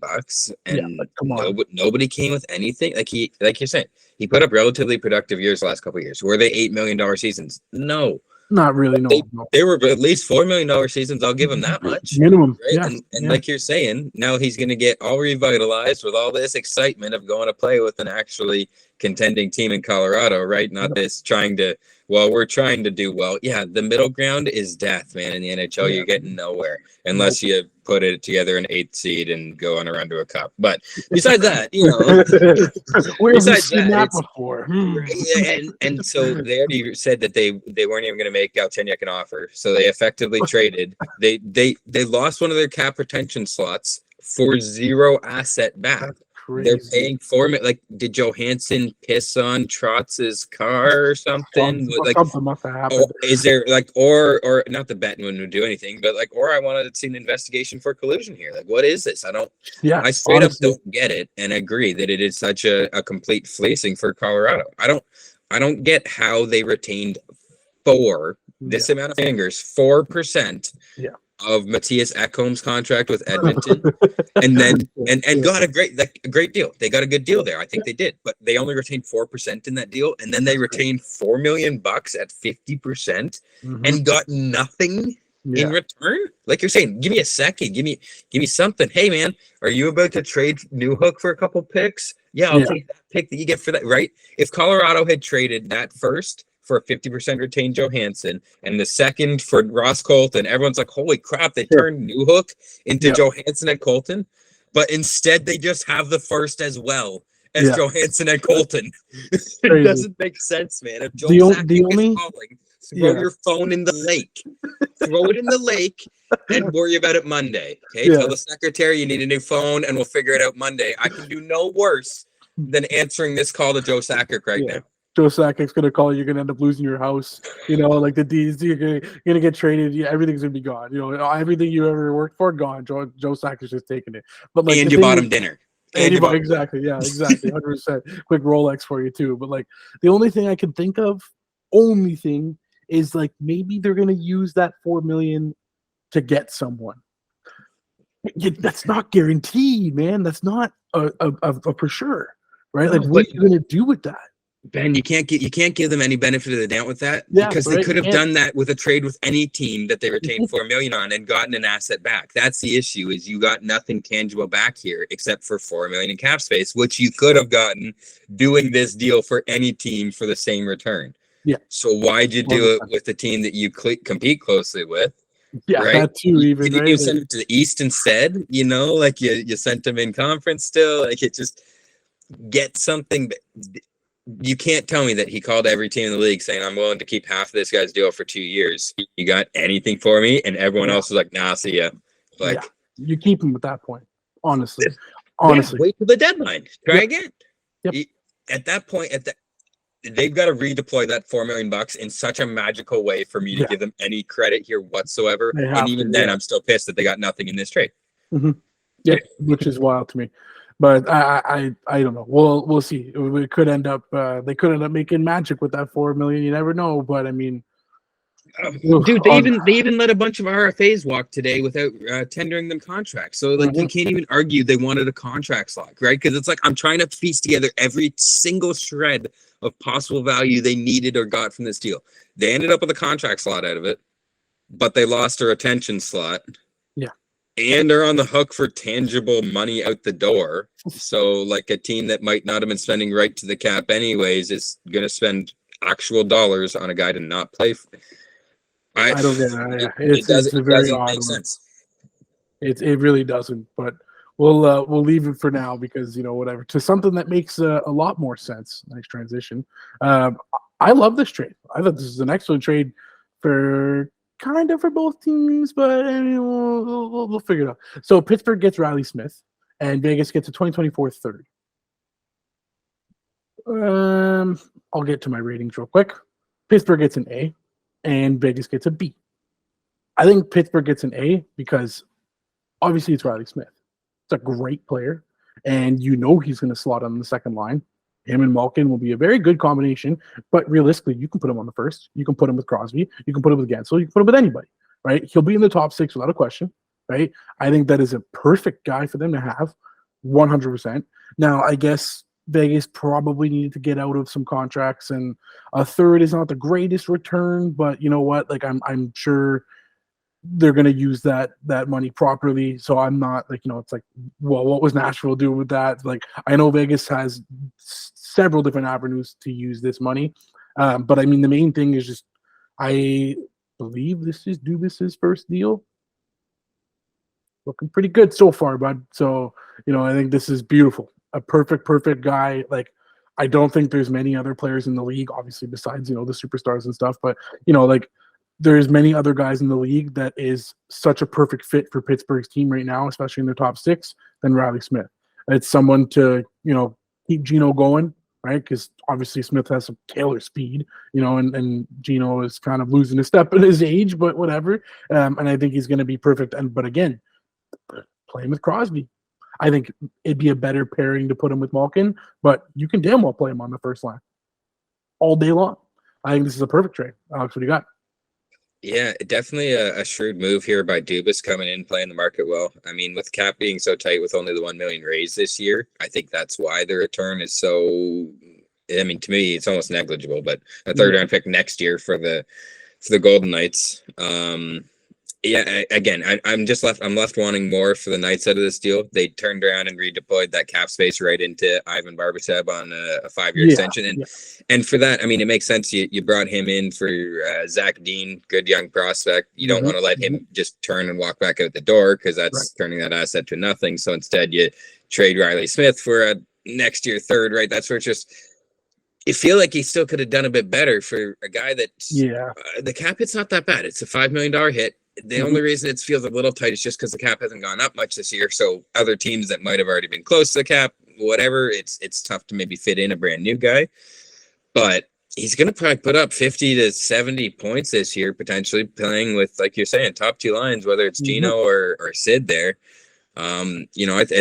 And come on. nobody came with anything. Like you're saying, he put up relatively productive years the last couple of years. Were they $8 million seasons? No, not really. No, they were at least $4 million seasons. I'll give him that much minimum. Right? Yeah, and like you're saying, now he's going to get all revitalized with all this excitement of going to play with an actually contending team in Colorado, right? Not this we're trying to do well. Yeah, the middle ground is death, man. In the NHL, you're getting nowhere unless you put it together an 8th seed and go on around to a cup. But besides that, where have we seen that before? Yeah, and so they already said that they weren't even going to make Galchenyuk an offer, so they effectively traded. They lost one of their cap retention slots for 0 asset back. They're paying did Johansen piss on Trotz's car or something? Something must have happened. Is there or not the bet would do anything, but or I wanted to see an investigation for collusion here. What is this? I straight up don't get it, and agree that it is such a complete fleecing for Colorado. I don't get how they retained this amount of fingers, 4%. Yeah. of Matthias Ekholm's contract with Edmonton, and then and got a great deal. They got a good deal there. I think they did, but they only retained 4% in that deal, and then they retained $4 million at 50% and got nothing in return. Like you're saying, give me a second, give me something. Hey man, are you about to trade Newhook for a couple picks? Yeah, I'll take that pick that you get for that, right? If Colorado had traded that first for a 50% retained Johansen and the second for Ross Colton, everyone's like, holy crap, they turned Newhook into Johansen and Colton. But instead, they just have the first as well as Johansen and Colton. It doesn't make sense, man. If Joe Sakic is calling, throw your phone in the lake. Throw it in the lake and worry about it Monday. Okay, tell the secretary you need a new phone and we'll figure it out Monday. I can do no worse than answering this call to Joe Sakic right now. Joe Sakic's gonna call you. You're gonna end up losing your house. You know, like the D's. You're gonna get traded. Everything's gonna be gone. You know, everything you ever worked for gone. Joe Sakic's just taking it. But like, and you bought him dinner. And you bought exactly. Yeah, exactly. 100%. Quick Rolex for you too. But like, the only thing I can think of, is like maybe they're gonna use that $4 million to get someone. That's not guaranteed, man. That's not a for sure, right? Like, what are you gonna do with that? Ben, you can't give them any benefit of the doubt with that because they could have done that with a trade with any team that they retained $4 million on and gotten an asset back. That's the issue, is you got nothing tangible back here except for $4 million in cap space, which you could have gotten doing this deal for any team for the same return. Yeah. So why'd you do it with the team that you compete closely with? Yeah, right? That too. Even you sent it to the East instead. You know, like you sent them in conference still. Like, it just get something. You can't tell me that he called every team in the league saying, I'm willing to keep half of this guy's deal for 2 years. You got anything for me? And everyone else was like, nah, see ya. Like, you keep him at that point. Honestly. Wait till the deadline. Try again. Yep. At that point, they've got to redeploy that $4 million in such a magical way for me to give them any credit here whatsoever. And even then, I'm still pissed that they got nothing in this trade. Mm-hmm. Yeah, which is wild to me. But I don't know. We'll see. It could end up. They could end up making magic with that $4 million. You never know. But I mean, dude, they even let a bunch of RFAs walk today without tendering them contracts. So like, you can't even argue they wanted a contract slot, right? Because it's like, I'm trying to piece together every single shred of possible value they needed or got from this deal. They ended up with a contract slot out of it, but they lost a retention slot. And they're on the hook for tangible money out the door. So, like, a team that might not have been spending right to the cap anyways is going to spend actual dollars on a guy to not play. I don't get it. It doesn't make sense. It really doesn't. But we'll leave it for now because, you know, whatever. To something that makes a lot more sense. Nice transition. I love this trade. I thought this is an excellent trade for both teams, but I mean, we'll figure it out. So Pittsburgh gets Riley Smith, and Vegas gets a 2024 third. I'll get to my ratings real quick. Pittsburgh gets an A, and Vegas gets a B. I think Pittsburgh gets an A because obviously it's Riley Smith. It's a great player, and you know he's going to slot on the second line. Him and Malkin will be a very good combination, but realistically, you can put him on the first. You can put him with Crosby. You can put him with Gensel. You can put him with anybody, right? He'll be in the top 6 without a question, right? I think that is a perfect guy for them to have, 100%. Now, I guess Vegas probably needed to get out of some contracts, and a third is not the greatest return, but you know what? Like, I'm sure they're going to use that money properly. So I'm not like, you know, it's like, well, what was Nashville doing with that? Like, I know Vegas has several different avenues to use this money. But I mean, the main thing is just, I believe this is Dubas's first deal. Looking pretty good so far, bud. So, you know, I think this is beautiful. A perfect guy. Like, I don't think there's many other players in the league, obviously, besides, you know, the superstars and stuff. But, you know, like, there's many other guys in the league that is such a perfect fit for Pittsburgh's team right now, especially in the top 6, than Riley Smith. It's someone to, you know, keep Gino going, right? Because obviously Smith has some killer speed, you know, and Gino is kind of losing a step at his age, but whatever. And I think he's going to be perfect. But again, playing with Crosby, I think it'd be a better pairing to put him with Malkin, but you can damn well play him on the first line all day long. I think this is a perfect trade. Alex, what do you got? Yeah, definitely a shrewd move here by Dubas coming in, playing the market well. I mean, with cap being so tight with only the 1 million raised this year, I think that's why the return is so. I mean, to me, it's almost negligible. But a third round pick next year for the Golden Knights. Yeah, again, I'm just left. I'm left wanting more for the Knights out of this deal. They turned around and redeployed that cap space right into Ivan Barbashev on a 5-year extension, and for that, I mean, it makes sense. You brought him in for Zach Dean, good young prospect. You don't want to let him just turn and walk back out the door because that's turning that asset to nothing. So instead, you trade Riley Smith for a next year third. Right, that's where it's just. You feel like he still could have done a bit better for a guy that the cap hit's not that bad. It's a $5 million hit. The only reason it feels a little tight is just because the cap hasn't gone up much this year. So other teams that might have already been close to the cap, whatever, it's tough to maybe fit in a brand new guy. But he's going to probably put up 50 to 70 points this year, potentially playing with, like you're saying, top two lines, whether it's Gino or Sid there. I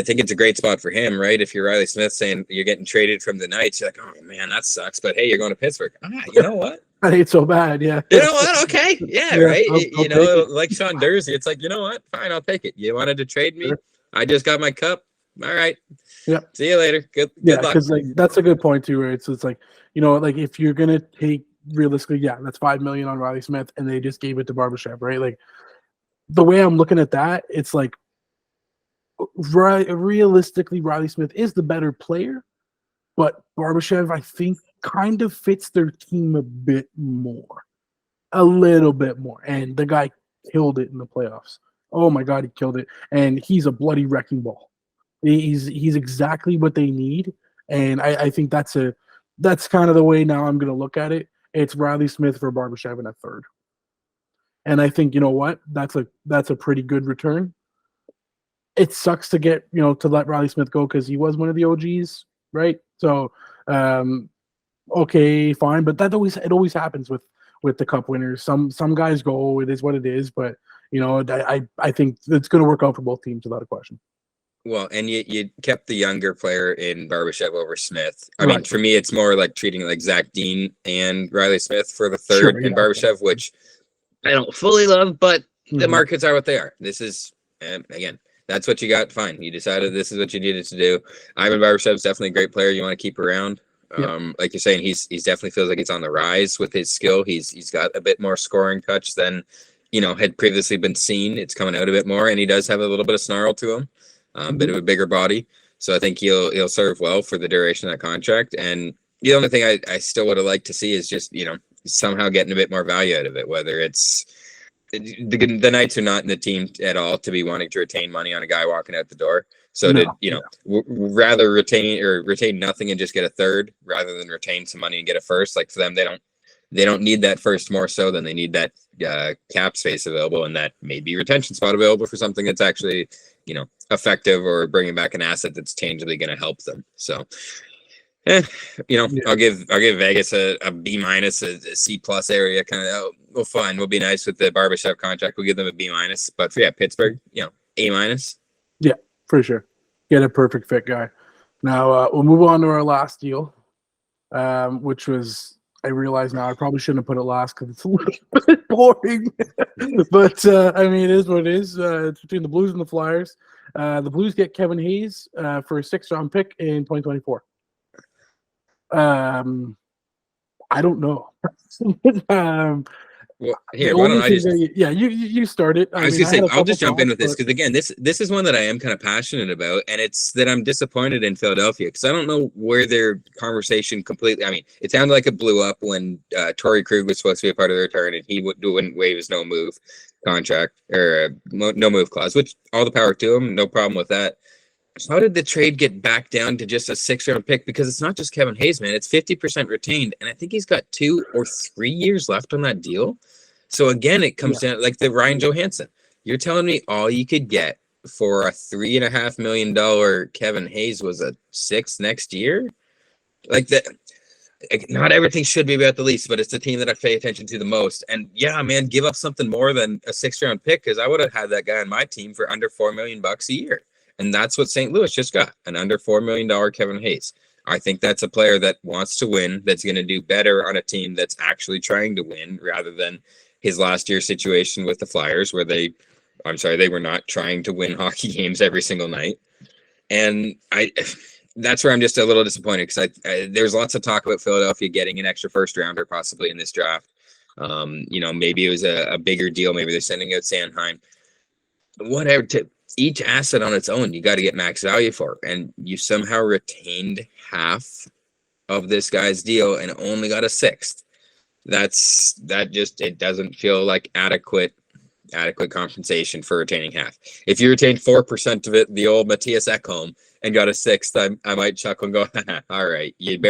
think it's a great spot for him, right? If you're Riley Smith saying you're getting traded from the Knights, you're like, oh man, that sucks. But hey, you're going to Pittsburgh. You know what? I hate so bad, yeah. You know what? Okay, right. I'll like Sean Durzi, it's like, you know what? Fine, I'll take it. You wanted to trade me? Sure. I just got my cup. All right. Yeah. See you later. Good luck. Because that's a good point too, right? So it's like, if you're gonna take realistically, that's $5 million on Riley Smith, and they just gave it to Barbashev, right? Like the way I'm looking at that, it's like. Realistically, Riley Smith is the better player, but Barbashev, I think, kind of fits their team a little bit more. And the guy killed it in the playoffs. Oh my God, he killed it. And he's a bloody wrecking ball. He's exactly what they need. And I think that's kind of the way now I'm going to look at it. It's Riley Smith for Barbashev in a third. And I think, you know what? That's a pretty good return. It sucks to get, to let Riley Smith go because he was one of the OGs, right? So, okay, fine. But it always happens with the cup winners. Some guys go, it is what it is. But, I think it's going to work out for both teams without a question. Well, and you kept the younger player in Barbashev over Smith. I mean, for me, it's more like treating like Zach Dean and Riley Smith for the third in Barbashev, which I don't fully love, but the markets are what they are. This is, again, that's what you got. Fine. You decided this is what you needed to do. Ivan Barbashev is definitely a great player. You want to keep around. Like you're saying, he's definitely feels like he's on the rise with his skill. He's got a bit more scoring touch than, had previously been seen. It's coming out a bit more, and he does have a little bit of snarl to him, bit of a bigger body. So I think he'll serve well for the duration of that contract. And the only thing I still would have liked to see is just, somehow getting a bit more value out of it, whether it's, the Knights are not in the team at all to be wanting to retain money on a guy walking out the door. So rather retain nothing and just get a third rather than retain some money and get a first. Like for them, they don't need that first more so than they need that cap space available and that maybe retention spot available for something that's actually, effective or bringing back an asset that's tangibly going to help them. So, I'll give Vegas a B minus, a C plus area kind of. Well, fine. We'll be nice with the Barbashev contract. We'll give them a B minus. But for Pittsburgh, A minus. Yeah, for sure. Get a perfect fit guy. Now we'll move on to our last deal, which was I realize now I probably shouldn't have put it last because it's a little bit boring. But it is what it is. It's between the Blues and the Flyers. The Blues get Kevin Hayes for a 6th-round pick in 2024. I don't know. Well, here, why don't I just? You started. I was gonna say I'll just jump in with this because again, this is one that I am kind of passionate about, and it's that I'm disappointed in Philadelphia because I don't know where their conversation completely. I mean, it sounded like it blew up when Torrey Krug was supposed to be a part of the return, and he wouldn't waive his no move contract or no move clause, which all the power to him, no problem with that. How did the trade get back down to just a 6th-round pick? Because it's not just Kevin Hayes, man. It's 50% retained, and I think he's got 2 or 3 years left on that deal. So again, it comes down like the Ryan Johansen. You're telling me all you could get for a $3.5 million Kevin Hayes was a 6th next year? Like that. Not everything should be about the least, but it's the team that I pay attention to the most. And man, give up something more than a 6th-round pick because I would have had that guy on my team for under $4 million a year. And that's what St. Louis just got, an under $4 million Kevin Hayes. I think that's a player that wants to win, that's going to do better on a team that's actually trying to win rather than his last year situation with the Flyers, where they were not trying to win hockey games every single night. And that's where I'm just a little disappointed, because there's lots of talk about Philadelphia getting an extra first rounder possibly in this draft. Maybe it was a bigger deal. Maybe they're sending out Sanheim. Whatever. Each asset on its own, you got to get max value for, and you somehow retained half of this guy's deal and only got a sixth. It doesn't feel like adequate compensation for retaining half. If you retained 4% of it, the old Matthias Ekholm, and got a sixth, I might chuckle and go, all right, you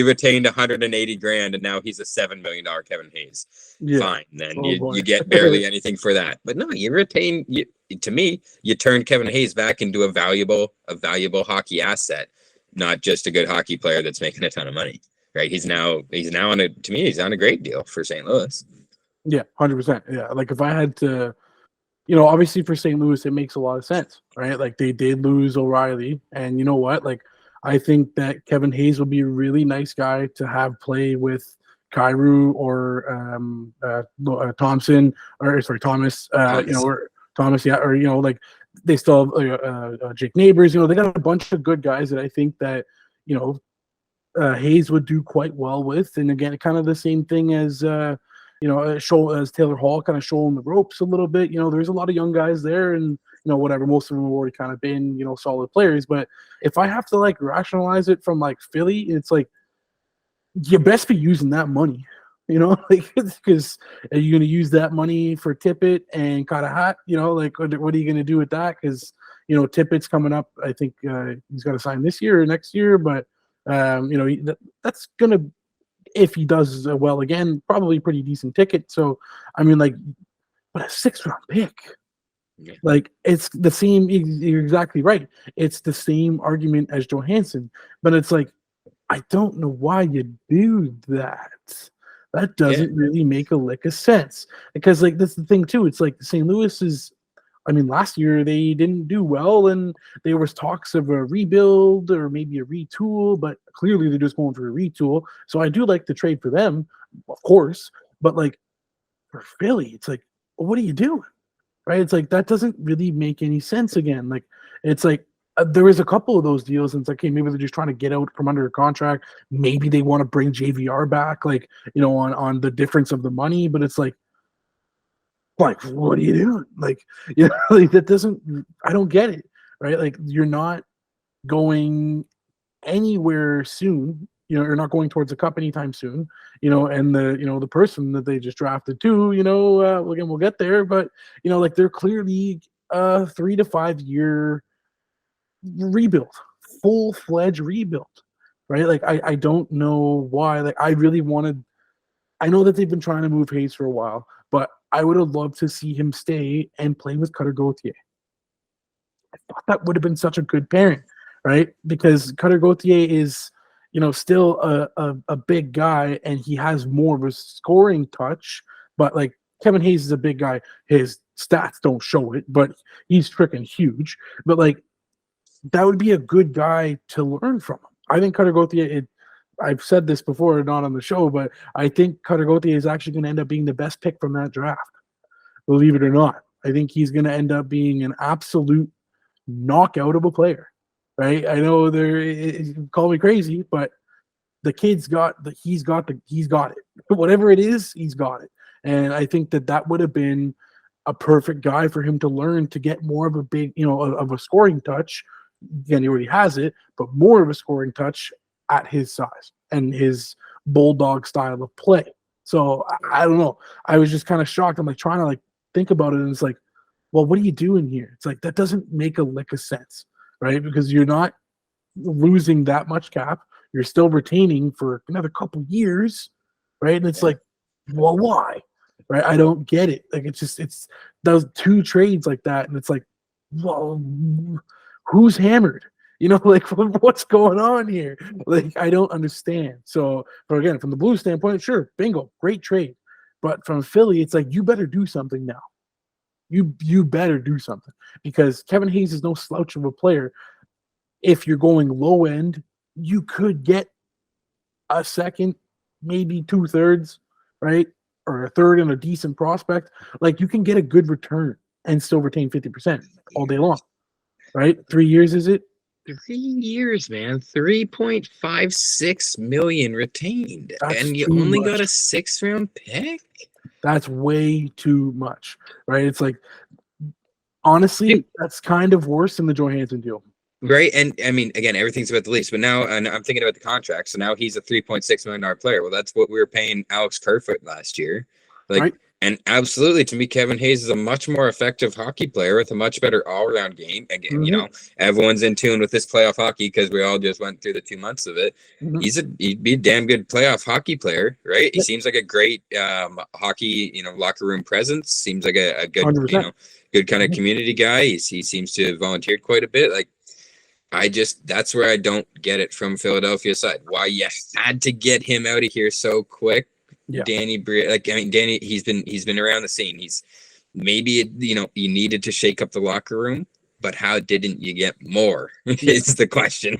retained 180 grand, and now he's a $7 million Kevin Hayes. Yeah. Fine, then you get barely anything for that. But no, to me, you turned Kevin Hayes back into a valuable hockey asset, not just a good hockey player that's making a ton of money. Right? He's now on a great deal for St. Louis. Yeah, 100%. Yeah, like if I had to, obviously for St. Louis, it makes a lot of sense, right? Like they did lose O'Reilly, and you know what? Like I think that Kevin Hayes would be a really nice guy to have play with Kyrou or Thomas. Or Thomas, yeah, or like they still have Jake Neighbors. They got a bunch of good guys that I think that Hayes would do quite well with, and again, kind of the same thing as. As Taylor Hall, kind of showing the ropes a little bit. There's a lot of young guys there, and whatever. Most of them have already kind of been, solid players. But if I have to like rationalize it from like Philly, it's like you best be using that money, because are you going to use that money for Tippett and Katahat? What are you going to do with that? Because Tippett's coming up. I think he's got to sign this year or next year, but that's going to. If he does well again, probably pretty decent ticket. So, I mean, like, but a 6th-round pick, like it's the same. You're exactly right. It's the same argument as Johansen, but it's like, I don't know why you do that. That doesn't really make a lick of sense, because like that's the thing too. It's like St. Louis is. I mean, last year they didn't do well, and there was talks of a rebuild or maybe a retool, but clearly they're just going for a retool. So I do like the trade for them, of course, but like for Philly, it's like, well, what are you doing? Right? It's like that doesn't really make any sense again. Like it's like there was a couple of those deals, and it's like, okay, maybe they're just trying to get out from under a contract. Maybe they want to bring JVR back, like on the difference of the money, but it's like, what are you doing? Like, like that doesn't, I don't get it, right? Like you're not going anywhere soon, you're not going towards a cup anytime soon, and the person that they just drafted too, again, we'll get there, but like they're clearly a 3 to 5 year rebuild, full-fledged rebuild, right? Like I don't know why, like I know that they've been trying to move Hayes for a while, but I would have loved to see him stay and play with Cutter Gauthier. I thought that would have been such a good pairing, right? Because Cutter Gauthier is, still a big guy, and he has more of a scoring touch. But like Kevin Hayes is a big guy. His stats don't show it, but he's freaking huge. But like that would be a good guy to learn from him. I think Cutter Gauthier. I've said this before, not on the show, but I think Cutter Gauthier is actually going to end up being the best pick from that draft. Believe it or not, I think he's going to end up being an absolute knockout of a player. Right? I know call me crazy, but the kid's he's got it. Whatever it is, he's got it. And I think that would have been a perfect guy for him to learn to get more of a big, of a scoring touch. Again, he already has it, but more of a scoring touch at his size and his bulldog style of play. So I don't know. I was just kind of shocked. I'm like trying to like think about it, and it's like, well, what are you doing here? It's like that doesn't make a lick of sense, right? Because you're not losing that much cap. You're still retaining for another couple years, right? And it's like, well, why? Right? I don't get it. Like it's those two trades like that, and it's like, well, who's hammered? Like what's going on here? Like I don't understand. So, but again, from the Blues standpoint, sure, bingo, great trade. But from Philly, it's like you better do something now. You better do something, because Kevin Hayes is no slouch of a player. If you're going low end, you could get a second, maybe 2/3, right? or a third and a decent prospect, like you can get a good return and still retain 50% all day long, right? 3 years, is it? 3 years, man. 3.56 million retained. That's And you too only much. got a 6th-round pick? That's way too much, right? It's like, honestly, that's kind of worse than the Johansen deal. Right. And I mean, again, everything's about the lease, but now and I'm thinking about the contract. So now he's a $3.6 million player. Well, that's what we were paying Alex Kerfoot last year. Like, Right. and absolutely, to me, Kevin Hayes is a much more effective hockey player with a much better all-around game. Again, everyone's in tune with this playoff hockey because we all just went through the 2 months of it. He'd be a damn good playoff hockey player, right? He seems like a great hockey, locker room presence. Seems like a good, 100%. good kind of community guy. He seems to have volunteered quite a bit. Like, that's where I don't get it from Philadelphia side. Why you had to get him out of here so quick. Yeah. Danny, he's been around the scene. He's maybe, you needed to shake up the locker room, but how didn't you get more? Is the question.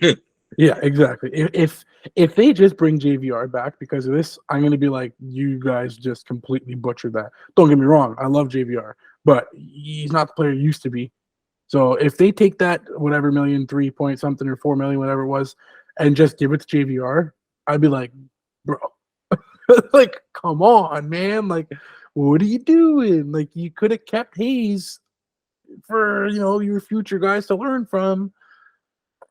Yeah, exactly. If they just bring JVR back because of this, I'm going to be like, you guys just completely butchered that. Don't get me wrong. I love JVR, but he's not the player he used to be. So if they take that whatever million, 3 point something or 4 million, whatever it was, and just give it to JVR, I'd be like, bro, like, come on, man. Like, what are you doing? Like, you could have kept Hayes for, your future guys to learn from.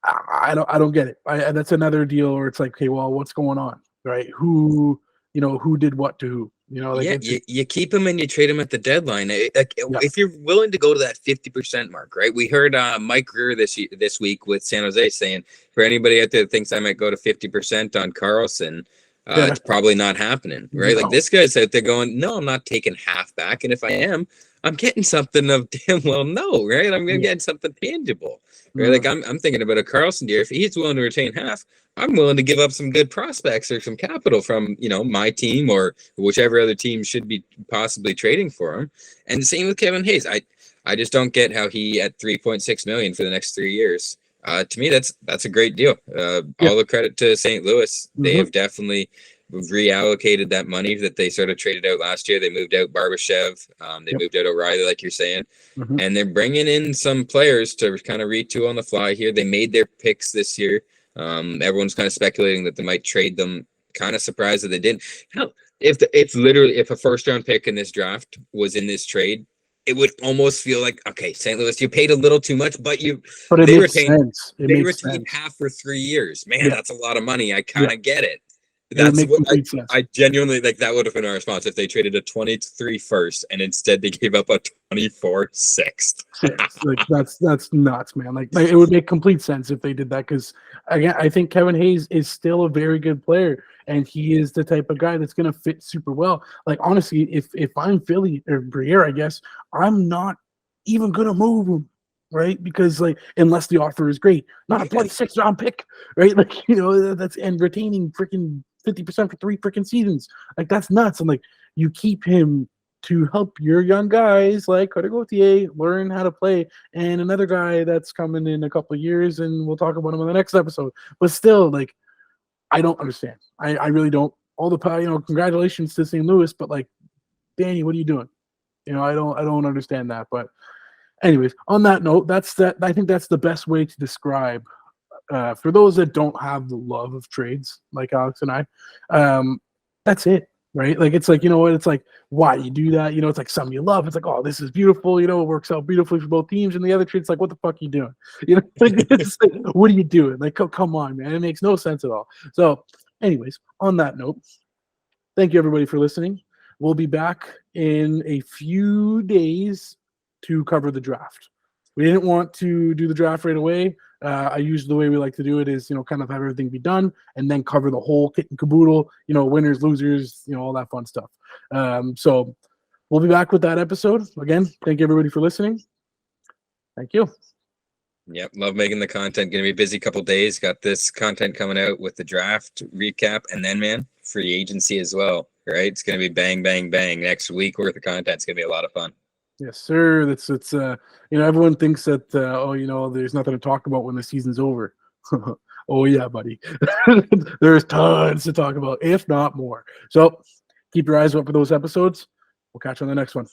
I don't get it. That's another deal where it's like, okay, well, what's going on, right? Who did what to who? You keep him and you trade him at the deadline. If you're willing to go to that 50% mark, right? We heard Mike Greer this week with San Jose saying, for anybody out there that thinks I might go to 50% on Carlson, it's probably not happening, right? No. Like, this guy's out there going, no, I'm not taking half back, and if I am, I'm getting something of damn well no, right? I'm getting something tangible, right? Like, I'm thinking about a Carlson deal. If he's willing to retain half, I'm willing to give up some good prospects or some capital from, my team or whichever other team should be possibly trading for him. And the same with Kevin Hayes. I just don't get how he at 3.6 million for the next 3 years. To me, that's a great deal. All the credit to St. Louis. They have definitely reallocated that money that they sort of traded out last year. They moved out Barbashev. They moved out O'Reilly, like you're saying. And they're bringing in some players to kind of retool on the fly here. They made their picks this year. Everyone's kind of speculating that they might trade them. Kind of surprised that they didn't. Hell, if a first-round pick in this draft was in this trade, it would almost feel like, okay, St. Louis, you paid a little too much, but they retained half for 3 years. Man, that's a lot of money. I kind of get it. That's what I genuinely like. That would have been our response if they traded a 23 first and instead they gave up a 24 sixth. Like, that's nuts, man. Like, it would make complete sense if they did that, because again, I think Kevin Hayes is still a very good player, and he is the type of guy that's going to fit super well. Like, honestly, if I'm Philly or Briere, I guess I'm not even going to move him. Right, because like, unless the offer is great, not a bloody 6th-round pick, right? Like, that's, and retaining freaking 50% for 3 freaking seasons, like, that's nuts. And like, you keep him to help your young guys like Cutter Gauthier learn how to play, and another guy that's coming in a couple of years, and we'll talk about him on the next episode. But still, like, I don't understand. I really don't. All the congratulations to St. Louis, but like, Danny, what are you doing? I don't understand that, but. Anyways, on that note, I think that's the best way to describe, for those that don't have the love of trades like Alex and I, that's it, right? Like, it's like, it's like, why you do that? It's like something you love. It's like, oh, this is beautiful. It works out beautifully for both teams. And the other trade's like, what the fuck are you doing? It's like, what are you doing? Like, come on, man. It makes no sense at all. So anyways, on that note, thank you everybody for listening. We'll be back in a few days to cover the draft. We didn't want to do the draft right away. I usually, the way we like to do it is, kind of have everything be done and then cover the whole kit and caboodle, winners, losers, all that fun stuff. So we'll be back with that episode. Again, thank you everybody for listening. Thank you. Yep, love making the content. Gonna be a busy couple days. Got this content coming out with the draft recap, and then, man, free agency as well, right? It's gonna be bang, bang, bang. Next week worth of content. It's gonna be a lot of fun. Yes, sir. It's everyone thinks that there's nothing to talk about when the season's over. Oh yeah, buddy. There's tons to talk about, if not more. So keep your eyes up for those episodes. We'll catch you on the next one.